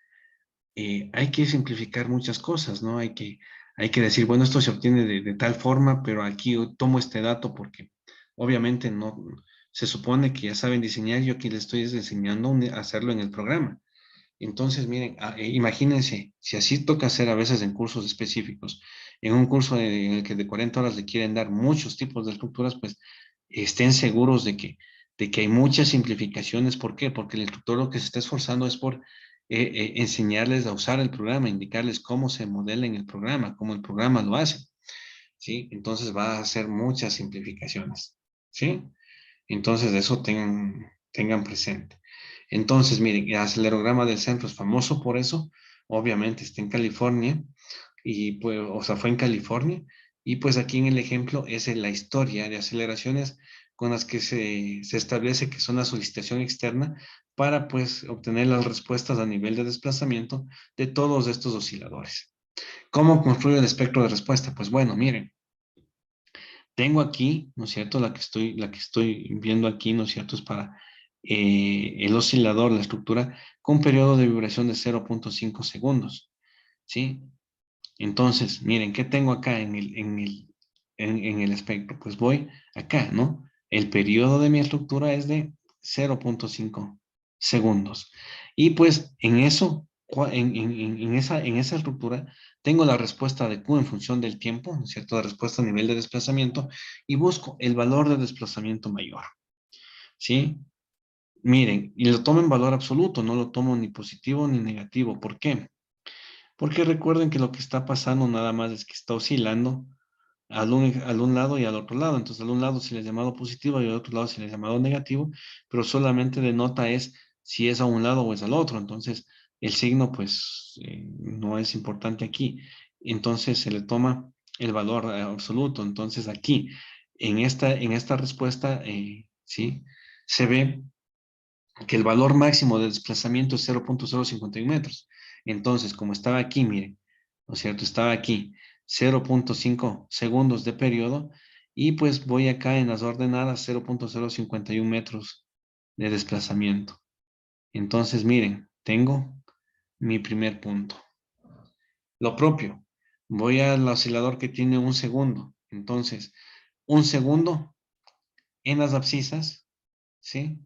hay que simplificar muchas cosas, ¿no? Hay que decir, bueno, esto se obtiene de tal forma, pero aquí yo tomo este dato porque obviamente no, se supone que ya saben diseñar, yo aquí les estoy enseñando a hacerlo en el programa. Entonces, miren, imagínense, si así toca hacer a veces en cursos específicos, en un curso en el que de 40 horas le quieren dar muchos tipos de estructuras, pues estén seguros de que hay muchas simplificaciones. ¿Por qué? Porque el instructor lo que se está esforzando es por enseñarles a usar el programa, indicarles cómo se modela en el programa, cómo el programa lo hace, ¿sí? Entonces va a hacer muchas simplificaciones, ¿sí? Entonces eso tengan presente. Entonces, miren, el acelerograma del centro es famoso por eso, obviamente está en California, y pues, o sea, fue en California, y pues aquí en el ejemplo es en la historia de aceleraciones con las que se establece que son la solicitación externa para pues obtener las respuestas a nivel de desplazamiento de todos estos osciladores. ¿Cómo construyo el espectro de respuesta? Pues bueno, miren, tengo aquí, ¿no es cierto? La que estoy viendo aquí, ¿no es cierto? Es para el oscilador, la estructura, con periodo de vibración de 0.5 segundos, ¿sí? Entonces, miren, ¿qué tengo acá en el espectro? Pues voy acá, ¿no? El periodo de mi estructura es de 0.5 segundos. Y pues en eso en esa estructura, tengo la respuesta de Q en función del tiempo, ¿no es cierto? La respuesta a nivel de desplazamiento, y busco el valor de desplazamiento mayor, ¿sí? Miren, y lo tomo en valor absoluto, no lo tomo ni positivo ni negativo. ¿Por qué? Porque recuerden que lo que está pasando nada más es que está oscilando al un lado y al otro lado. Entonces, al un lado se le ha llamado positivo y al otro lado se le ha llamado negativo, pero solamente denota es si es a un lado o es al otro. Entonces, el signo, pues, no es importante aquí. Entonces, se le toma el valor absoluto. Entonces, aquí, en esta respuesta, ¿sí? Se ve que el valor máximo de desplazamiento es 0.051 metros. Entonces, como estaba aquí, miren, ¿no es cierto? Estaba aquí 0.5 segundos de periodo y pues voy acá en las ordenadas 0.051 metros de desplazamiento. Entonces, miren, tengo mi primer punto. Lo propio, voy al oscilador que tiene un segundo. Entonces, un segundo en las abscisas, ¿sí?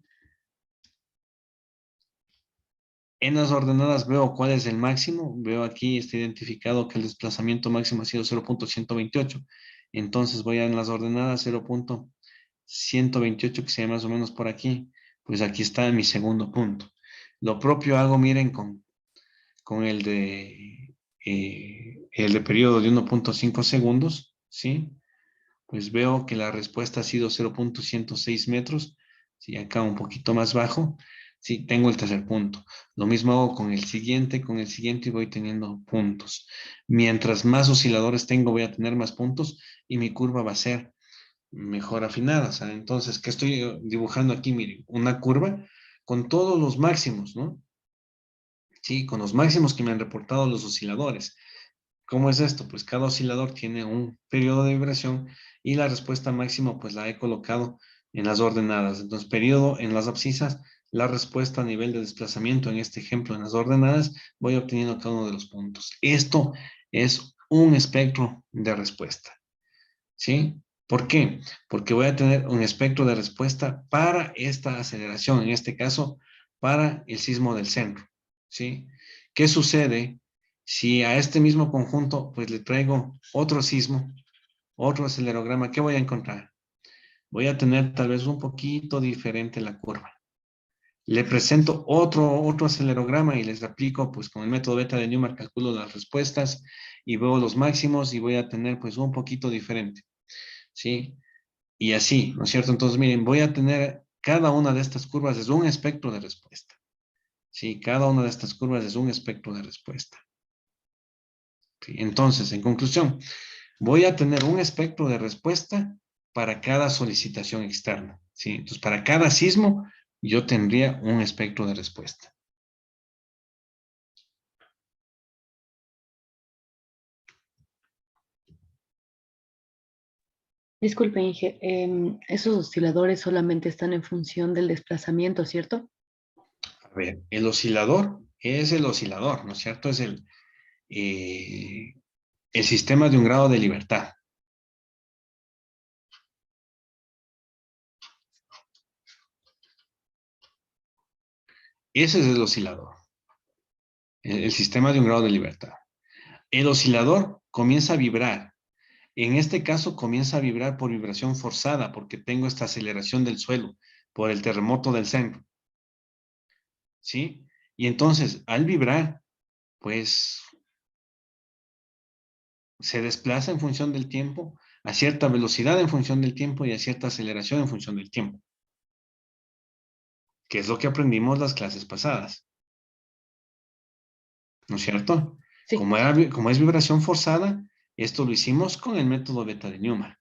En las ordenadas veo cuál es el máximo. Veo aquí, está identificado que el desplazamiento máximo ha sido 0.128. Entonces voy a en las ordenadas 0.128, que sea más o menos por aquí. Pues aquí está mi segundo punto. Lo propio hago, miren, con el de periodo de 1.5 segundos, ¿sí? Pues veo que la respuesta ha sido 0.106 metros. Sí, acá un poquito más bajo. Sí, tengo el tercer punto. Lo mismo hago con el siguiente y voy teniendo puntos. Mientras más osciladores tengo, voy a tener más puntos y mi curva va a ser mejor afinada. O sea, entonces, ¿qué estoy dibujando aquí? Miren, una curva con todos los máximos, ¿no? Sí, con los máximos que me han reportado los osciladores. ¿Cómo es esto? Pues cada oscilador tiene un periodo de vibración y la respuesta máxima pues la he colocado en las ordenadas. Entonces, periodo en las abscisas, la respuesta a nivel de desplazamiento, en este ejemplo en las ordenadas, voy obteniendo cada uno de los puntos. Esto es un espectro de respuesta. ¿Sí? ¿Por qué? Porque voy a tener un espectro de respuesta para esta aceleración, en este caso, para el sismo del centro. ¿Sí? ¿Qué sucede si a este mismo conjunto pues le traigo otro sismo, otro acelerograma? ¿Qué voy a encontrar? Voy a tener tal vez un poquito diferente la curva. Le presento otro acelerograma y les aplico pues con el método beta de Newmark, calculo las respuestas y veo los máximos y voy a tener pues un poquito diferente. ¿Sí? Y así, ¿no es cierto? Entonces, miren, voy a tener cada una de estas curvas es un espectro de respuesta. Sí, cada una de estas curvas es un espectro de respuesta. ¿Sí? Entonces, en conclusión, voy a tener un espectro de respuesta para cada solicitación externa. ¿Sí? Entonces, para cada sismo, yo tendría un espectro de respuesta. Disculpe, Inge, esos osciladores solamente están en función del desplazamiento, ¿cierto? A ver, el oscilador es el oscilador, ¿no es cierto? Es el sistema de un grado de libertad. Ese es el oscilador. El sistema de un grado de libertad. El oscilador comienza a vibrar. En este caso comienza a vibrar por vibración forzada porque tengo esta aceleración del suelo por el terremoto del centro. ¿Sí? Y entonces, al vibrar, pues se desplaza en función del tiempo, a cierta velocidad en función del tiempo y a cierta aceleración en función del tiempo. Que es lo que aprendimos las clases pasadas. ¿No es cierto? Sí. Como es vibración forzada, esto lo hicimos con el método beta de Newmark.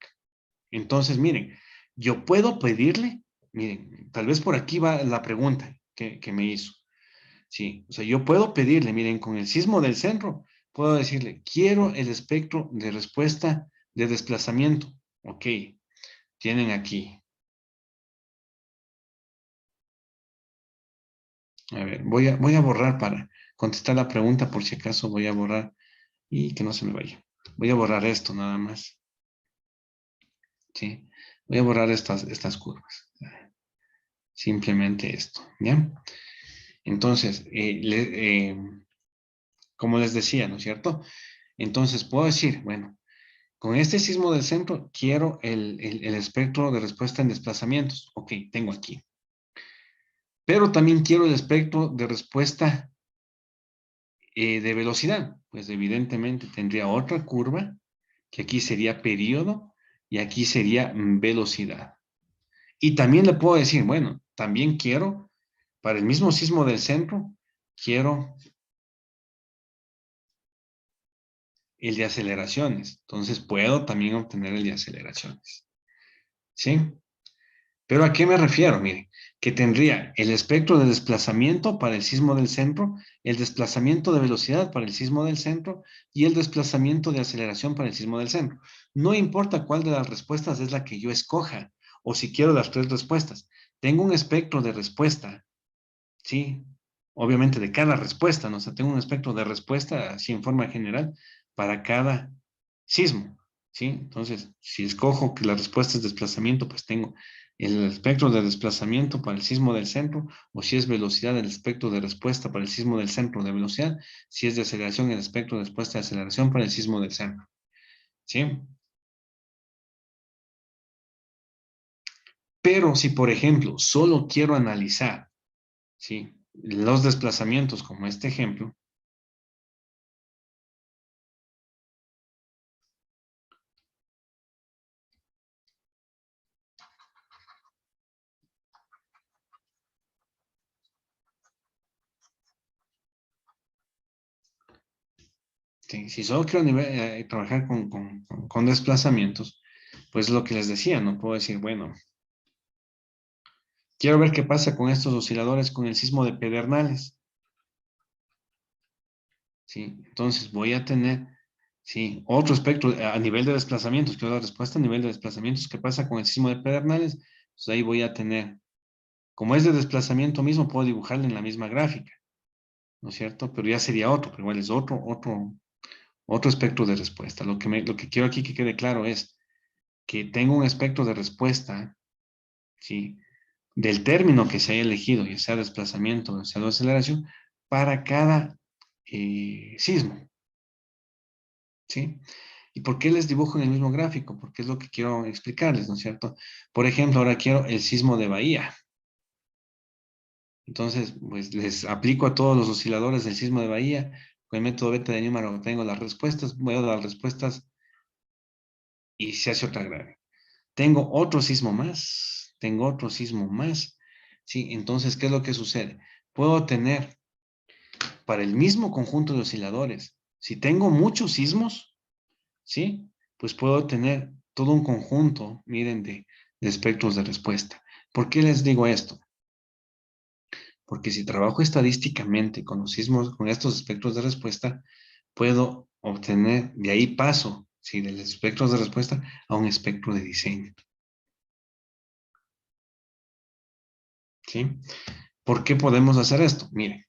Entonces, miren, yo puedo pedirle, miren, tal vez por aquí va la pregunta que me hizo. Sí, o sea, yo puedo pedirle, miren, con el sismo del centro, puedo decirle, quiero el espectro de respuesta de desplazamiento. Ok, tienen aquí. A ver, voy a borrar para contestar la pregunta, por si acaso voy a borrar y que no se me vaya. Voy a borrar esto nada más. ¿Sí? Voy a borrar estas curvas. Simplemente esto, ¿ya? Entonces, como les decía, ¿no es cierto? Entonces puedo decir, bueno, con este sismo del centro quiero el espectro de respuesta en desplazamientos. Ok, tengo aquí. Pero también quiero el espectro de respuesta de velocidad. Pues evidentemente tendría otra curva, que aquí sería periodo y aquí sería velocidad. Y también le puedo decir, bueno, también quiero, para el mismo sismo del centro, quiero el de aceleraciones. Entonces puedo también obtener el de aceleraciones. ¿Sí? ¿Pero a qué me refiero? Miren, que tendría el espectro de desplazamiento para el sismo del centro, el desplazamiento de velocidad para el sismo del centro y el desplazamiento de aceleración para el sismo del centro. No importa cuál de las respuestas es la que yo escoja, o si quiero las tres respuestas. Tengo un espectro de respuesta, ¿sí? Obviamente de cada respuesta, ¿no? O sea, tengo un espectro de respuesta, así en forma general, para cada sismo, ¿sí? Entonces, si escojo que la respuesta es desplazamiento, pues tengo el espectro de desplazamiento para el sismo del centro, o si es velocidad, el espectro de respuesta para el sismo del centro de velocidad, si es de aceleración, el espectro de respuesta de aceleración para el sismo del centro, ¿sí? Pero si, por ejemplo, solo quiero analizar, ¿sí?, los desplazamientos, como este ejemplo, ¿sí? Si solo quiero trabajar con desplazamientos, pues lo que les decía, no puedo decir, bueno, quiero ver qué pasa con estos osciladores con el sismo de Pedernales. ¿Sí? Entonces voy a tener, sí, otro espectro a nivel de desplazamientos. Quiero dar respuesta a nivel de desplazamientos. ¿Qué pasa con el sismo de Pedernales? Pues ahí voy a tener, como es de desplazamiento mismo, puedo dibujarle en la misma gráfica, ¿no es cierto? Pero ya sería otro, pero igual es otro espectro de respuesta. Lo que quiero aquí que quede claro es que tengo un espectro de respuesta, ¿sí?, del término que se haya elegido, ya sea desplazamiento, ya sea aceleración, para cada sismo, ¿sí? ¿Y por qué les dibujo en el mismo gráfico? Porque es lo que quiero explicarles, ¿no es cierto? Por ejemplo, ahora quiero el sismo de Bahía. Entonces, pues les aplico a todos los osciladores del sismo de Bahía. Con el método beta de Newman obtengo las respuestas, voy a dar las respuestas y se hace otra gráfica. Tengo otro sismo más, ¿sí? Entonces, ¿qué es lo que sucede? Puedo tener para el mismo conjunto de osciladores, si tengo muchos sismos, ¿sí?, pues puedo tener todo un conjunto, miren, de espectros de respuesta. ¿Por qué les digo esto? Porque si trabajo estadísticamente con los sismos, con estos espectros de respuesta, puedo obtener, de ahí paso, ¿sí?, de los espectros de respuesta a un espectro de diseño. ¿Sí? ¿Por qué podemos hacer esto? Miren.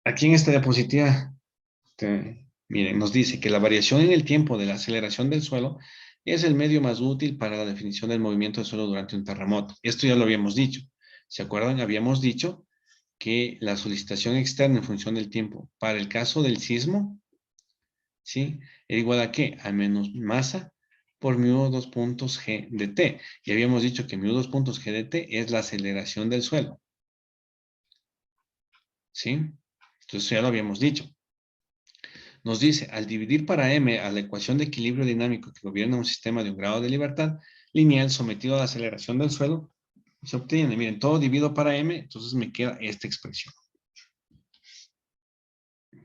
Aquí en esta diapositiva, miren, nos dice que la variación en el tiempo de la aceleración del suelo es el medio más útil para la definición del movimiento del suelo durante un terremoto. Esto ya lo habíamos dicho. ¿Se acuerdan? Habíamos dicho que la solicitación externa en función del tiempo para el caso del sismo, ¿sí?, era igual a ¿qué? A menos masa por mu 2 puntos g de t. Y habíamos dicho que mu 2 puntos g de t es la aceleración del suelo. ¿Sí? Entonces ya lo habíamos dicho. Nos dice, al dividir para m a la ecuación de equilibrio dinámico que gobierna un sistema de un grado de libertad lineal sometido a la aceleración del suelo, se obtiene, miren, todo divido para m, entonces me queda esta expresión.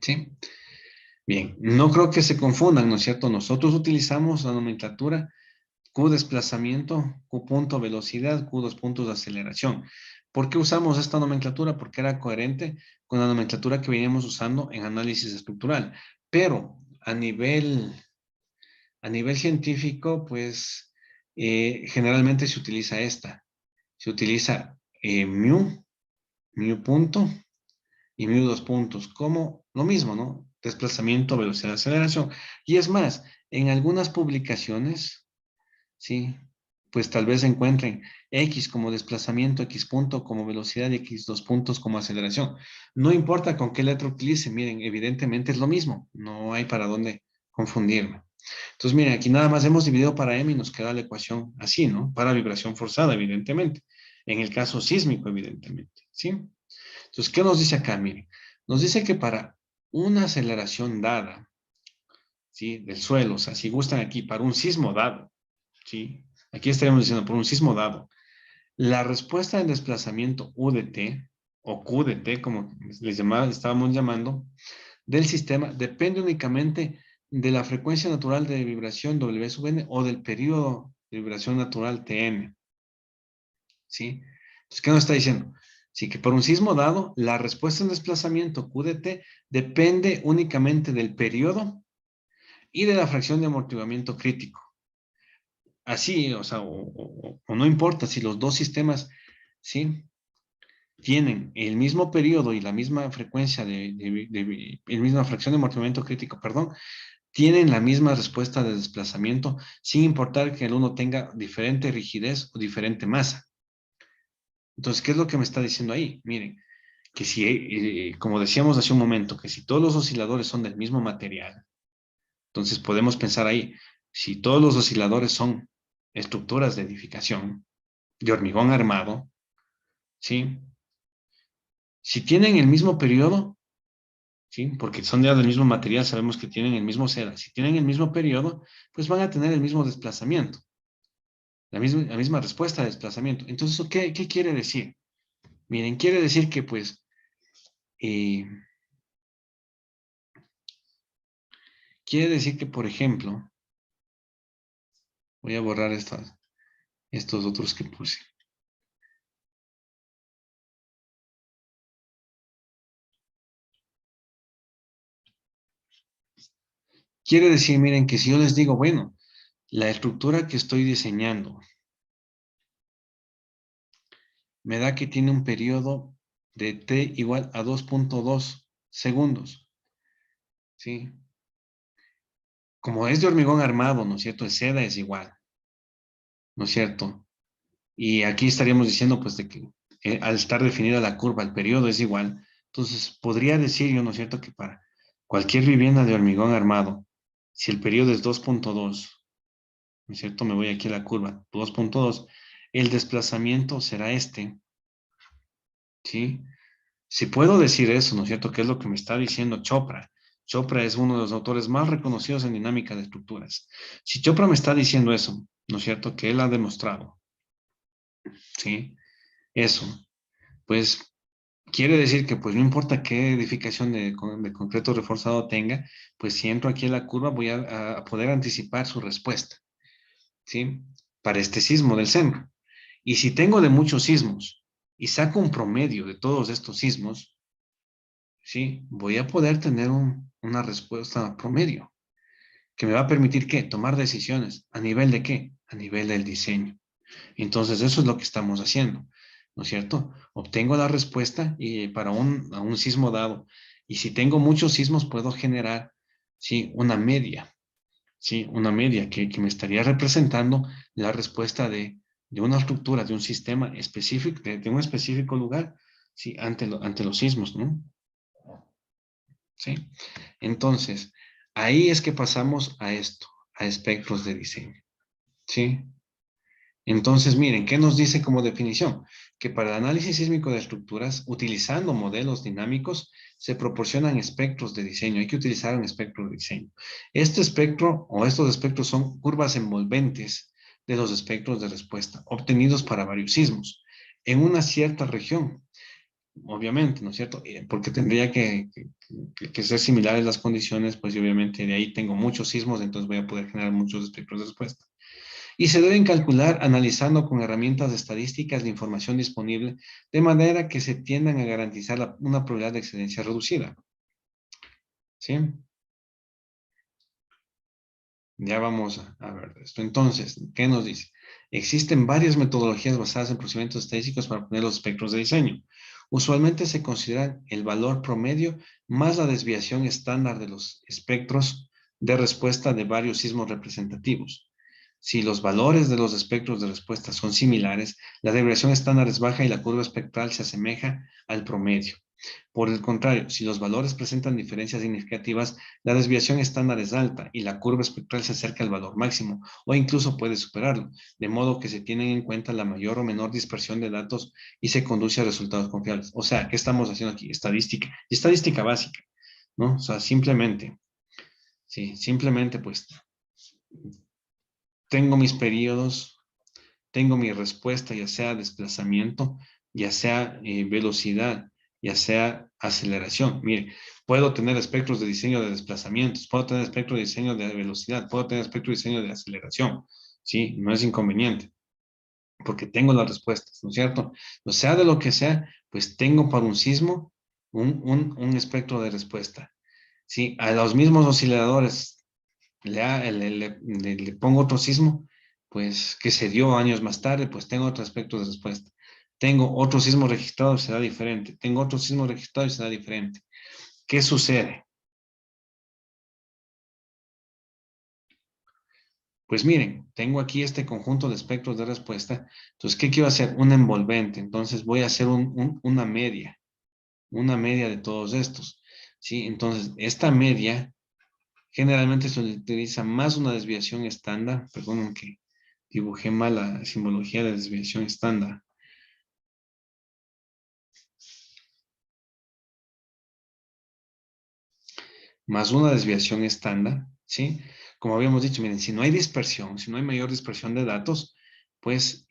¿Sí? Bien, no creo que se confundan, ¿no es cierto? Nosotros utilizamos la nomenclatura Q desplazamiento, Q punto velocidad, Q 2 puntos de aceleración. ¿Por qué usamos esta nomenclatura? Porque era coherente con la nomenclatura que veníamos usando en análisis estructural. Pero a nivel científico, pues generalmente se utiliza esta. Se utiliza mu punto y mu 2 puntos, como lo mismo, ¿no? Desplazamiento, velocidad, aceleración. Y es más, en algunas publicaciones, ¿sí?, pues tal vez encuentren X como desplazamiento, X punto como velocidad y X 2 puntos como aceleración. No importa con qué letra utilice, miren, evidentemente es lo mismo, no hay para dónde confundirme. Entonces, miren, aquí nada más hemos dividido para M y nos queda la ecuación así, ¿no? Para vibración forzada, evidentemente. En el caso sísmico, evidentemente, ¿sí? Entonces, ¿qué nos dice acá? Miren, nos dice que para una aceleración dada, ¿sí? Del suelo, o sea, si gustan aquí, para un sismo dado, ¿sí? Aquí estaríamos diciendo, por un sismo dado, la respuesta del desplazamiento U de T, o Q de T, como estábamos llamando, del sistema, depende únicamente de la frecuencia natural de vibración W sub n o del periodo de vibración natural Tm. ¿Sí? Entonces, ¿qué nos está diciendo? Sí, que por un sismo dado, la respuesta en desplazamiento Q de T depende únicamente del periodo y de la fracción de amortiguamiento crítico. Así, o sea, o no importa si los dos sistemas, ¿sí? Tienen el mismo periodo y la misma frecuencia la misma fracción de amortiguamiento crítico, perdón, tienen la misma respuesta de desplazamiento, sin importar que el uno tenga diferente rigidez o diferente masa. Entonces, ¿qué es lo que me está diciendo ahí? Miren, que si, como decíamos hace un momento, que si todos los osciladores son del mismo material, entonces podemos pensar ahí, si todos los osciladores son estructuras de edificación, de hormigón armado, ¿sí? Si tienen el mismo periodo, ¿sí? Porque son ya del mismo material, sabemos que tienen el mismo seda. Si tienen el mismo periodo, pues van a tener el mismo desplazamiento, la misma respuesta de desplazamiento. Entonces, ¿qué quiere decir? Miren, quiere decir que, pues, quiere decir que, por ejemplo, voy a borrar estos otros que puse. Quiere decir, miren, que si yo les digo, bueno, la estructura que estoy diseñando me da que tiene un periodo de t igual a 2.2 segundos, ¿sí? Como es de hormigón armado, ¿no es cierto? De seda es igual, ¿no es cierto? Y aquí estaríamos diciendo, pues, de que al estar definida la curva, el periodo es igual. Entonces, podría decir yo, ¿no es cierto?, que para cualquier vivienda de hormigón armado, si el periodo es 2.2, ¿no es cierto? Me voy aquí a la curva, 2.2, el desplazamiento será este, ¿sí? Si puedo decir eso, ¿no es cierto?, que es lo que me está diciendo Chopra. Chopra es uno de los autores más reconocidos en dinámica de estructuras. Si Chopra me está diciendo eso, ¿no es cierto?, que él ha demostrado, ¿sí? Eso, pues quiere decir que pues no importa qué edificación de concreto reforzado tenga, pues si entro aquí a la curva voy a poder anticipar su respuesta, ¿sí? Para este sismo del centro. Y si tengo de muchos sismos y saco un promedio de todos estos sismos, ¿sí? Voy a poder tener una respuesta promedio que me va a permitir, ¿qué? Tomar decisiones. ¿A nivel de qué? A nivel del diseño. Entonces, eso es lo que estamos haciendo, ¿no es cierto? Obtengo la respuesta para un sismo dado. Y si tengo muchos sismos, puedo generar, ¿sí? Una media, ¿sí? Una media que me estaría representando la respuesta de una estructura, de un sistema específico, de un específico lugar, ¿sí? Ante los sismos, ¿no? ¿Sí? Entonces, ahí es que pasamos a esto, a espectros de diseño, ¿sí? Entonces, miren, ¿qué nos dice como definición? Que para el análisis sísmico de estructuras, utilizando modelos dinámicos, se proporcionan espectros de diseño. Hay que utilizar un espectro de diseño. Este espectro o estos espectros son curvas envolventes de los espectros de respuesta, obtenidos para varios sismos, en una cierta región, obviamente, ¿no es cierto? Porque tendría que ser similares las condiciones, pues y obviamente de ahí tengo muchos sismos, entonces voy a poder generar muchos espectros de respuesta. Y se deben calcular analizando con herramientas estadísticas la información disponible, de manera que se tiendan a garantizar una probabilidad de excedencia reducida. ¿Sí? Ya vamos a ver esto. Entonces, ¿qué nos dice? Existen varias metodologías basadas en procedimientos estadísticos para obtener los espectros de diseño. Usualmente se consideran el valor promedio más la desviación estándar de los espectros de respuesta de varios sismos representativos. Si los valores de los espectros de respuesta son similares, la desviación estándar es baja y la curva espectral se asemeja al promedio. Por el contrario, si los valores presentan diferencias significativas, la desviación estándar es alta y la curva espectral se acerca al valor máximo o incluso puede superarlo, de modo que se tienen en cuenta la mayor o menor dispersión de datos y se conduce a resultados confiables. O sea, ¿qué estamos haciendo aquí? Estadística. Y estadística básica, ¿no? O sea, simplemente, sí, simplemente pues tengo mis periodos, tengo mi respuesta, ya sea desplazamiento, ya sea velocidad, ya sea aceleración. Mire, puedo tener espectros de diseño de desplazamientos, puedo tener espectro de diseño de velocidad, puedo tener espectro de diseño de aceleración. Sí, no es inconveniente, porque tengo las respuestas, ¿no es cierto? O sea, de lo que sea, pues tengo para un sismo un espectro de respuesta. Sí, a los mismos osciladores le pongo otro sismo, pues que se dio años más tarde, pues tengo otro aspecto de respuesta. Tengo otro sismo registrado y será diferente. Tengo otro sismo registrado y será diferente. ¿Qué sucede? Pues miren, tengo aquí este conjunto de espectros de respuesta. Entonces, ¿qué quiero hacer? Un envolvente. Entonces, voy a hacer una media de todos estos. ¿Sí? Entonces, esta media generalmente se utiliza más una desviación estándar. Perdonen que dibujé mal la simbología de desviación estándar. Más una desviación estándar, ¿sí? Como habíamos dicho, miren, si no hay dispersión, si no hay mayor dispersión de datos, pues,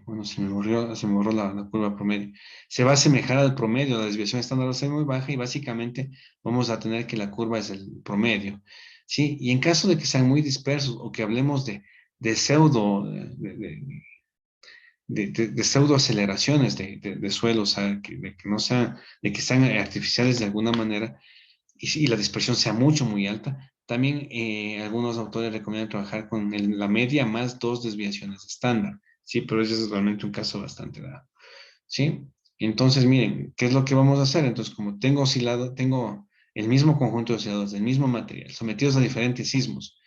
bueno, se me borró la curva promedio. Se va a asemejar al promedio, la desviación estándar va a ser muy baja y básicamente vamos a tener que la curva es el promedio, ¿sí? Y en caso de que sean muy dispersos o que hablemos de pseudo, de pseudo aceleraciones de suelos, de que no sean, de que sean artificiales de alguna manera, y la dispersión sea muy alta, también algunos autores recomiendan trabajar con la media más 2 desviaciones estándar, ¿sí? Pero ese es realmente un caso bastante dado, ¿sí? Entonces, miren, ¿qué es lo que vamos a hacer? Entonces, como tengo el mismo conjunto de osciladores, del mismo material, sometidos a diferentes sismos,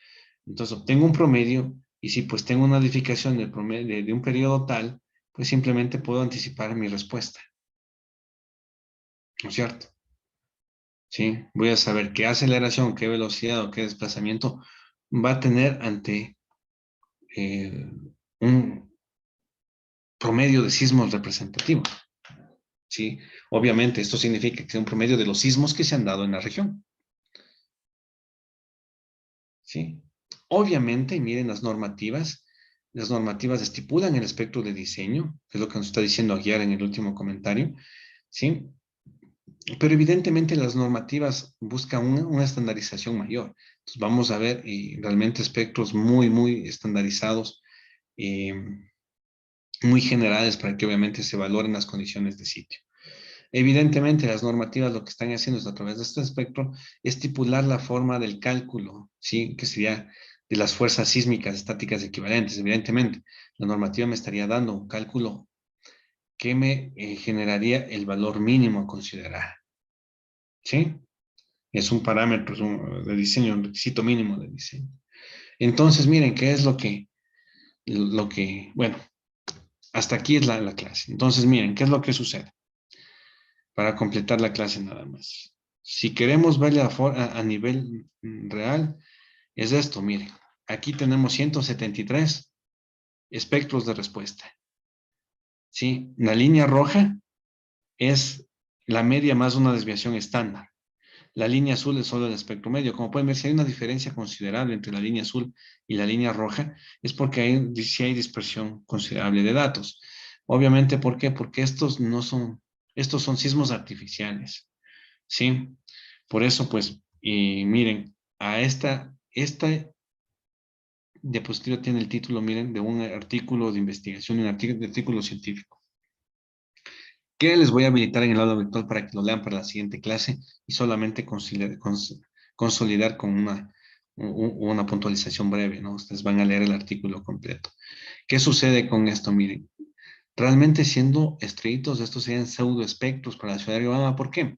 entonces obtengo un promedio, y si pues tengo una edificación del promedio, de un periodo tal, pues simplemente puedo anticipar mi respuesta, ¿no es cierto? ¿Sí? Voy a saber qué aceleración, qué velocidad o qué desplazamiento va a tener ante un promedio de sismos representativos. ¿Sí? Obviamente, esto significa que es un promedio de los sismos que se han dado en la región. ¿Sí? Obviamente, miren las normativas estipulan el espectro de diseño, que es lo que nos está diciendo Aguiar en el último comentario, ¿sí? Pero evidentemente las normativas buscan una estandarización mayor. Entonces vamos a ver realmente espectros muy estandarizados, muy generales para que obviamente se valoren las condiciones de sitio. Evidentemente las normativas lo que están haciendo es a través de este espectro estipular la forma del cálculo, ¿sí? Que sería de las fuerzas sísmicas estáticas equivalentes. Evidentemente, la normativa me estaría dando un cálculo que me generaría el valor mínimo a considerar. ¿Sí? Es un parámetro de diseño, un requisito mínimo de diseño. Entonces, miren, ¿qué es bueno, hasta aquí es la clase. Entonces, miren, ¿qué es lo que sucede? Para completar la clase nada más. Si queremos verle a nivel real, es esto, miren. Aquí tenemos 173 espectros de respuesta. ¿Sí? La línea roja es la media más una desviación estándar. La línea azul es solo el espectro medio. Como pueden ver, si hay una diferencia considerable entre la línea azul y la línea roja, es porque sí hay dispersión considerable de datos. Obviamente, ¿por qué? Porque estos son sismos artificiales, ¿sí? Por eso, pues, miren, esta diapositiva tiene el título, miren, de un artículo de investigación, un artículo científico, que les voy a habilitar en el aula virtual para que lo lean para la siguiente clase y solamente consolidar con una puntualización breve, ¿no? Ustedes van a leer el artículo completo. ¿Qué sucede con esto? Miren, realmente siendo estrictos, estos serían pseudoespectros para la ciudad de Riobamba. ¿Por qué?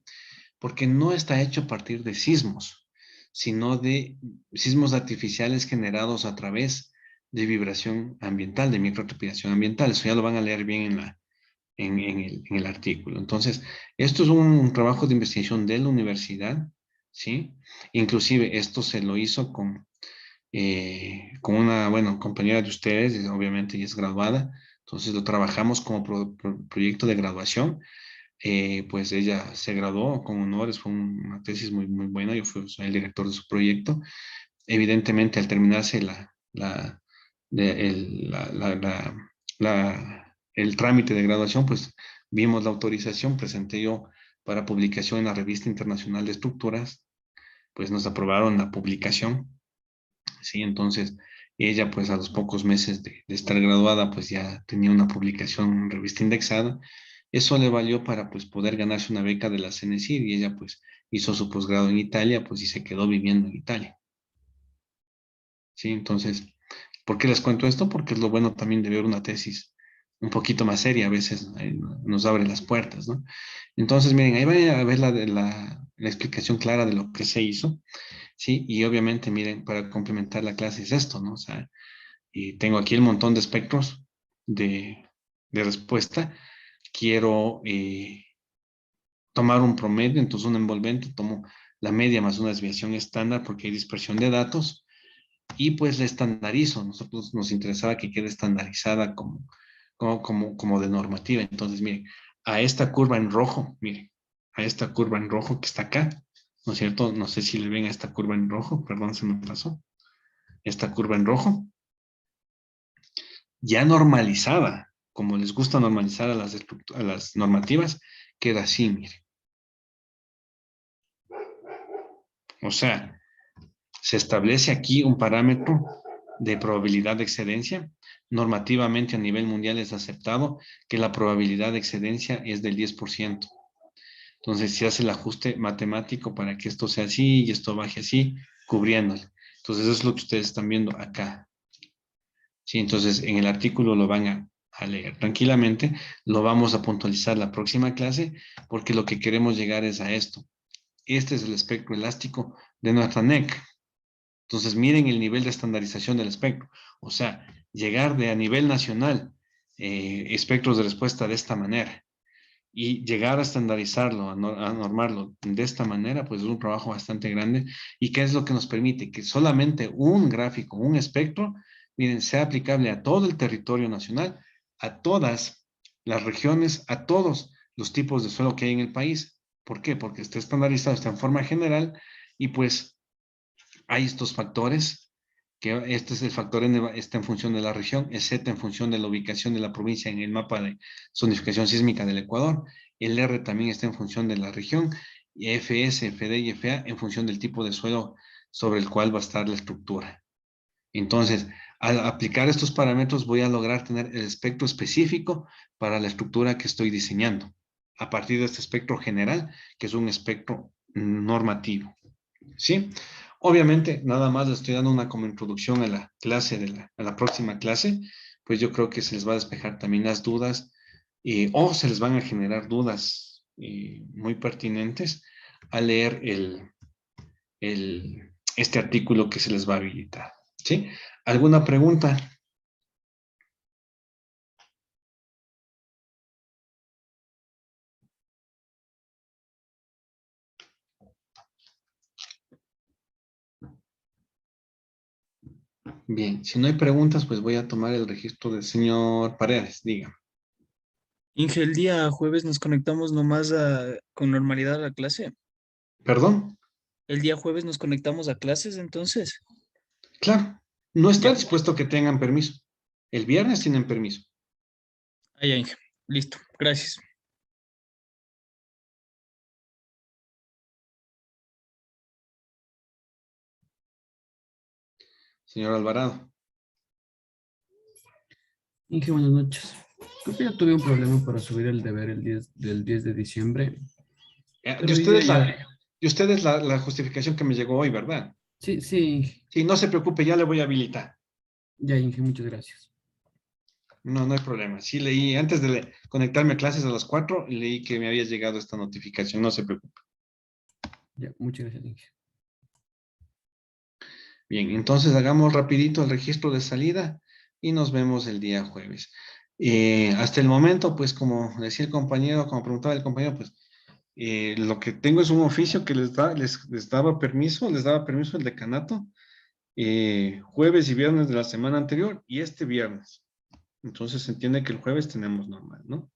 Porque no está hecho a partir de sismos, sino de sismos artificiales generados a través de vibración ambiental, de microtrepidación ambiental. Eso ya lo van a leer bien en el artículo. Entonces, esto es un trabajo de investigación de la universidad, ¿sí? Inclusive esto se lo hizo con una, bueno, compañera de ustedes, obviamente ella es graduada, entonces lo trabajamos como proyecto de graduación. Pues ella se graduó con honores, fue una tesis muy, muy buena, yo soy el director de su proyecto. Evidentemente, al terminarse el trámite de graduación, pues vimos la autorización, presenté yo para publicación en la Revista Internacional de Estructuras, pues nos aprobaron la publicación, ¿sí? Entonces, ella pues a los pocos meses de estar graduada, pues ya tenía una publicación en revista indexada. Eso le valió para pues poder ganarse una beca de la CENESID y ella pues hizo su posgrado en Italia, pues y se quedó viviendo en Italia. ¿Sí? Entonces, ¿por qué les cuento esto? Porque es lo bueno también de ver una tesis un poquito más seria, a veces nos abre las puertas, ¿no? Entonces, miren, ahí van a ver la explicación clara de lo que se hizo, ¿sí? Y obviamente, miren, para complementar la clase es esto, ¿no? O sea, y tengo aquí el montón de espectros de respuesta. Quiero tomar un promedio, entonces un envolvente, tomo la media más una desviación estándar porque hay dispersión de datos y pues la estandarizo. Nosotros nos interesaba que quede estandarizada como de normativa. Entonces, miren, a esta curva en rojo, miren, a esta curva en rojo que está acá, ¿no es cierto? No sé si le ven a esta curva en rojo, perdón, se me pasó. Esta curva en rojo, ya normalizada, como les gusta normalizar a las normativas, queda así, miren. O sea, se establece aquí un parámetro de probabilidad de excedencia. Normativamente a nivel mundial es aceptado que la probabilidad de excedencia es del 10%. Entonces se hace el ajuste matemático para que esto sea así y esto baje así, cubriéndolo. Entonces eso es lo que ustedes están viendo acá. Sí, entonces en el artículo lo van a leer tranquilamente, lo vamos a puntualizar la próxima clase, porque lo que queremos llegar es a esto. Este es el espectro elástico de nuestra NEC. Entonces, miren el nivel de estandarización del espectro. O sea, llegar de a nivel nacional, espectros de respuesta de esta manera, y llegar a estandarizarlo, a normarlo de esta manera, pues es un trabajo bastante grande. ¿Y qué es lo que nos permite? Que solamente un gráfico, un espectro, miren, sea aplicable a todo el territorio nacional, a todas las regiones, a todos los tipos de suelo que hay en el país. ¿Por qué? Porque está estandarizado, está en forma general, y pues hay estos factores, que este es el factor N, está en función de la región, es Z en función de la ubicación de la provincia en el mapa de zonificación sísmica del Ecuador, el R también está en función de la región, y FS, FD y FA en función del tipo de suelo sobre el cual va a estar la estructura. Entonces, al aplicar estos parámetros voy a lograr tener el espectro específico para la estructura que estoy diseñando, a partir de este espectro general, que es un espectro normativo. ¿Sí? Obviamente, nada más les estoy dando una como introducción a la clase, a la próxima clase, pues yo creo que se les va a despejar también las dudas o se les van a generar dudas muy pertinentes al leer este artículo que se les va a habilitar. ¿Sí? ¿Alguna pregunta? Bien, si no hay preguntas, pues voy a tomar el registro del señor Paredes, diga. Inge, el día jueves nos conectamos nomás con normalidad a la clase. ¿Perdón? El día jueves nos conectamos a clases, entonces. Claro, no está Ya. dispuesto que tengan permiso. El viernes tienen permiso. Ahí, Inge. Listo. Gracias. Señor Alvarado. Inge, buenas noches. Creo que ya tuve un problema para subir el deber del 10 de diciembre. De ustedes la justificación que me llegó hoy, ¿verdad? Sí, sí. Sí, no se preocupe, ya le voy a habilitar. Ya, Inge, muchas gracias. No, no hay problema. Sí leí, antes de conectarme a clases a las 4, leí que me había llegado esta notificación, no se preocupe. Ya, muchas gracias, Inge. Bien, entonces hagamos rapidito el registro de salida y nos vemos el día jueves. Hasta el momento, pues como decía el compañero, como preguntaba el compañero, pues lo que tengo es un oficio que les daba permiso el decanato, jueves y viernes de la semana anterior y este viernes. Entonces se entiende que el jueves tenemos normal, ¿no?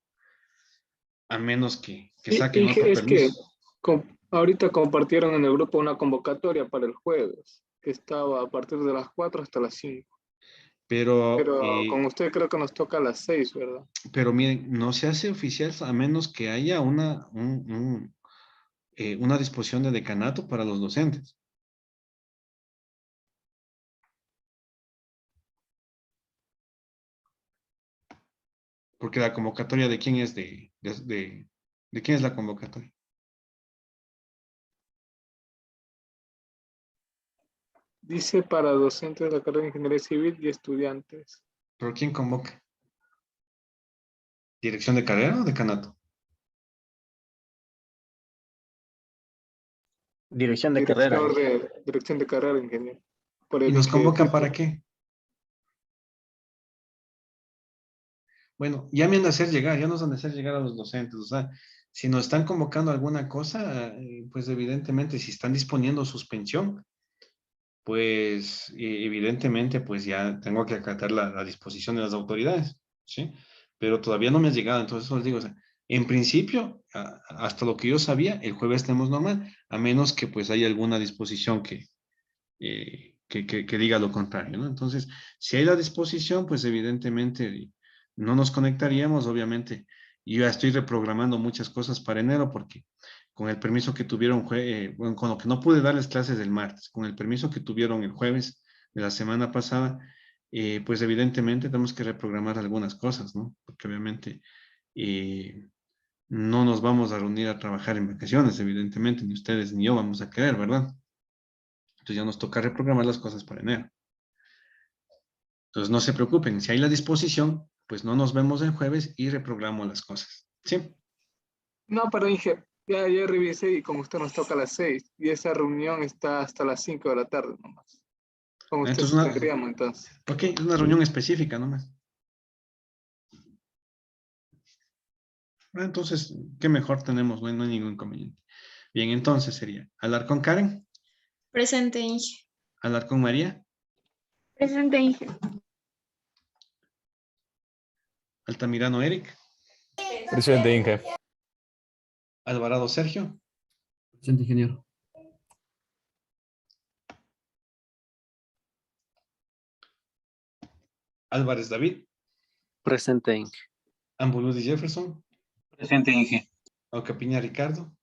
A menos que saquen otro Es que permiso. ahorita compartieron en el grupo una convocatoria para el jueves, que estaba a partir de las 4 hasta las 5. Pero, Pero con usted creo que nos toca a las 6, ¿verdad? pero miren, no se hace oficial a menos que haya una disposición de decanato para los docentes. Porque la convocatoria de quién es de quién es la convocatoria. Dice para docentes de la carrera de Ingeniería Civil y estudiantes. ¿Pero quién convoca? ¿Dirección de carrera o decanato? Dirección de carrera. Dirección de carrera, ingeniero. Por ¿Y el nos Inge convocan Cusco. para qué? Bueno, ya me han de hacer llegar, ya nos han de hacer llegar a los docentes. O sea, si nos están convocando alguna cosa, pues evidentemente si están disponiendo suspensión, pues evidentemente pues ya tengo que acatar la disposición de las autoridades, ¿sí? Pero todavía no me ha llegado, entonces os digo, o sea, en principio, hasta lo que yo sabía, el jueves tenemos normal, a menos que pues haya alguna disposición que diga lo contrario, ¿no? Entonces, si hay la disposición, pues evidentemente no nos conectaríamos, obviamente. Yo ya estoy reprogramando muchas cosas para enero porque con el permiso que tuvieron, bueno, con lo que no pude darles clases el martes, con el permiso que tuvieron el jueves de la semana pasada, pues evidentemente tenemos que reprogramar algunas cosas, ¿no? Porque obviamente no nos vamos a reunir a trabajar en vacaciones, evidentemente, ni ustedes ni yo vamos a querer, ¿verdad? Entonces ya nos toca reprogramar las cosas para enero. Entonces no se preocupen, si hay la disposición, pues no nos vemos el jueves y reprogramo las cosas. ¿Sí? No, pero Inge, ya revisé y con usted nos toca a las 6 y esa reunión está hasta las 5 de la tarde nomás. Con usted Entonces tendríamos entonces. ok, es una reunión específica nomás. Entonces, ¿qué mejor tenemos? No hay ningún inconveniente. Bien, entonces sería Alarcón Karen, Presente, Inge. Alarcón María, Presente, Inge. Altamirano Eric, Presente, Inge. Alvarado Sergio, Presente, ingeniero. Álvarez David, Presente, Inge. Ambuludi Jefferson, Presente, Inge. Aucapiña Ricardo,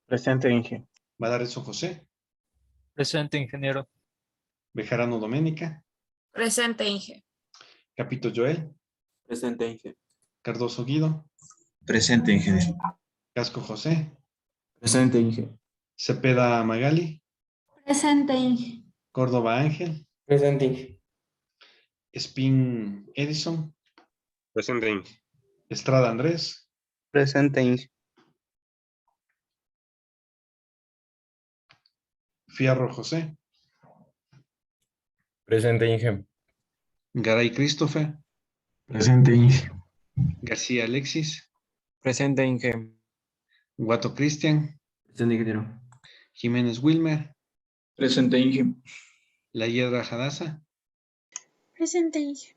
Presente, Inge. Valarezo José, Presente, ingeniero. Bejarano Doménica, Presente, Inge. Capito Joel, Presente, Inge. Cardoso Guido, Presente, ingeniero. Casco José, Presente, Inge. Cepeda Magali, Presente, Inge. Córdoba Ángel, Presente, Inge. Espín Edison, Presente, Inge. Estrada Andrés, Presente, Inge. Fierro José, Presente, Inge. Garay Christopher, Presente, Inge. García Alexis, Presente, Inge. Guato Cristian, Presente, ingeniero. Jiménez Wilmer, Presente, Inge. La Hiedra Hadassah, Presente, Inge.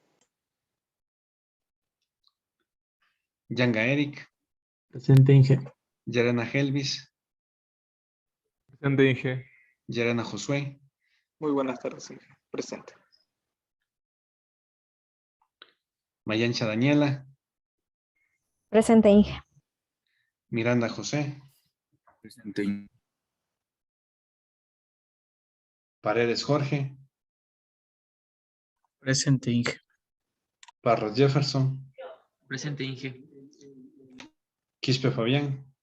Yanga Eric, Presente, Inge. Yarana Helvis, Presente, Inge. Yarana Josué, Muy buenas tardes, Inge. Presente. Mayancha Daniela, Presente, Inge. Miranda José, Presente, Inge. Paredes Jorge, Presente, Inge. Parras Jefferson, Presente, Inge. Quispe Fabián,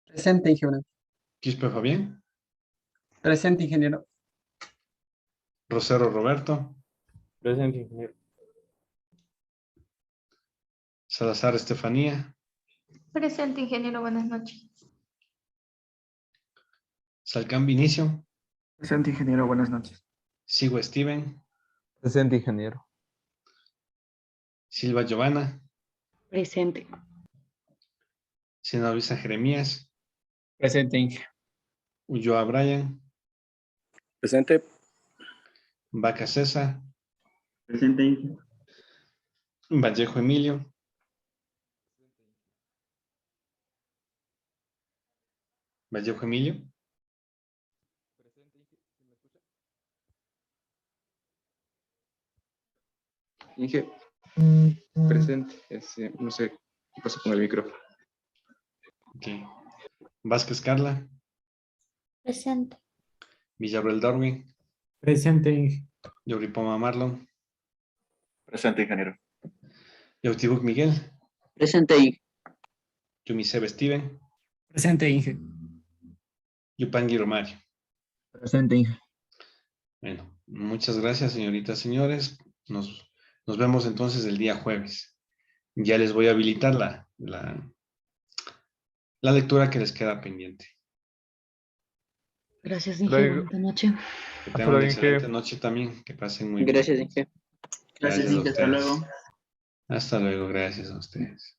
Presente, ingeniero. Quispe Fabián, Presente, ingeniero. Rosero Roberto, Presente, ingeniero. Salazar Estefanía, Presente, ingeniero. Buenas noches. Salcán Vinicio. Presente, ingeniero. Buenas noches. Sigo Steven. Presente, ingeniero. Silva Giovanna. Presente. Sena Luisa Jeremías. Presente, Inge. Ulloa Brian. Presente. Vaca César. Presente, Inge. Vallejo Emilio. Vallejo Emilio. Inge. Presente. No sé qué pasa con el micrófono. Ok. Vázquez Carla. Presente. Villarreal Darwin. Presente, Inge. Yoripoma Marlon. Presente, ingeniero. Yautibuk Miguel. Presente, Inge. Yumisebe Steven. Presente, Inge. Yupangui Romario. Presente, Inge. Bueno, muchas gracias, señoritas, señores. Nos vemos entonces el día jueves. Ya les voy a habilitar la lectura que les queda pendiente. Gracias, Inge. Luego. Buenas noches. Que Hasta tengan una luego, Inge. excelente noche también. Que pasen muy bien. Gracias, Inge. Gracias a Inge. Hasta ustedes. luego. Hasta luego, gracias a ustedes.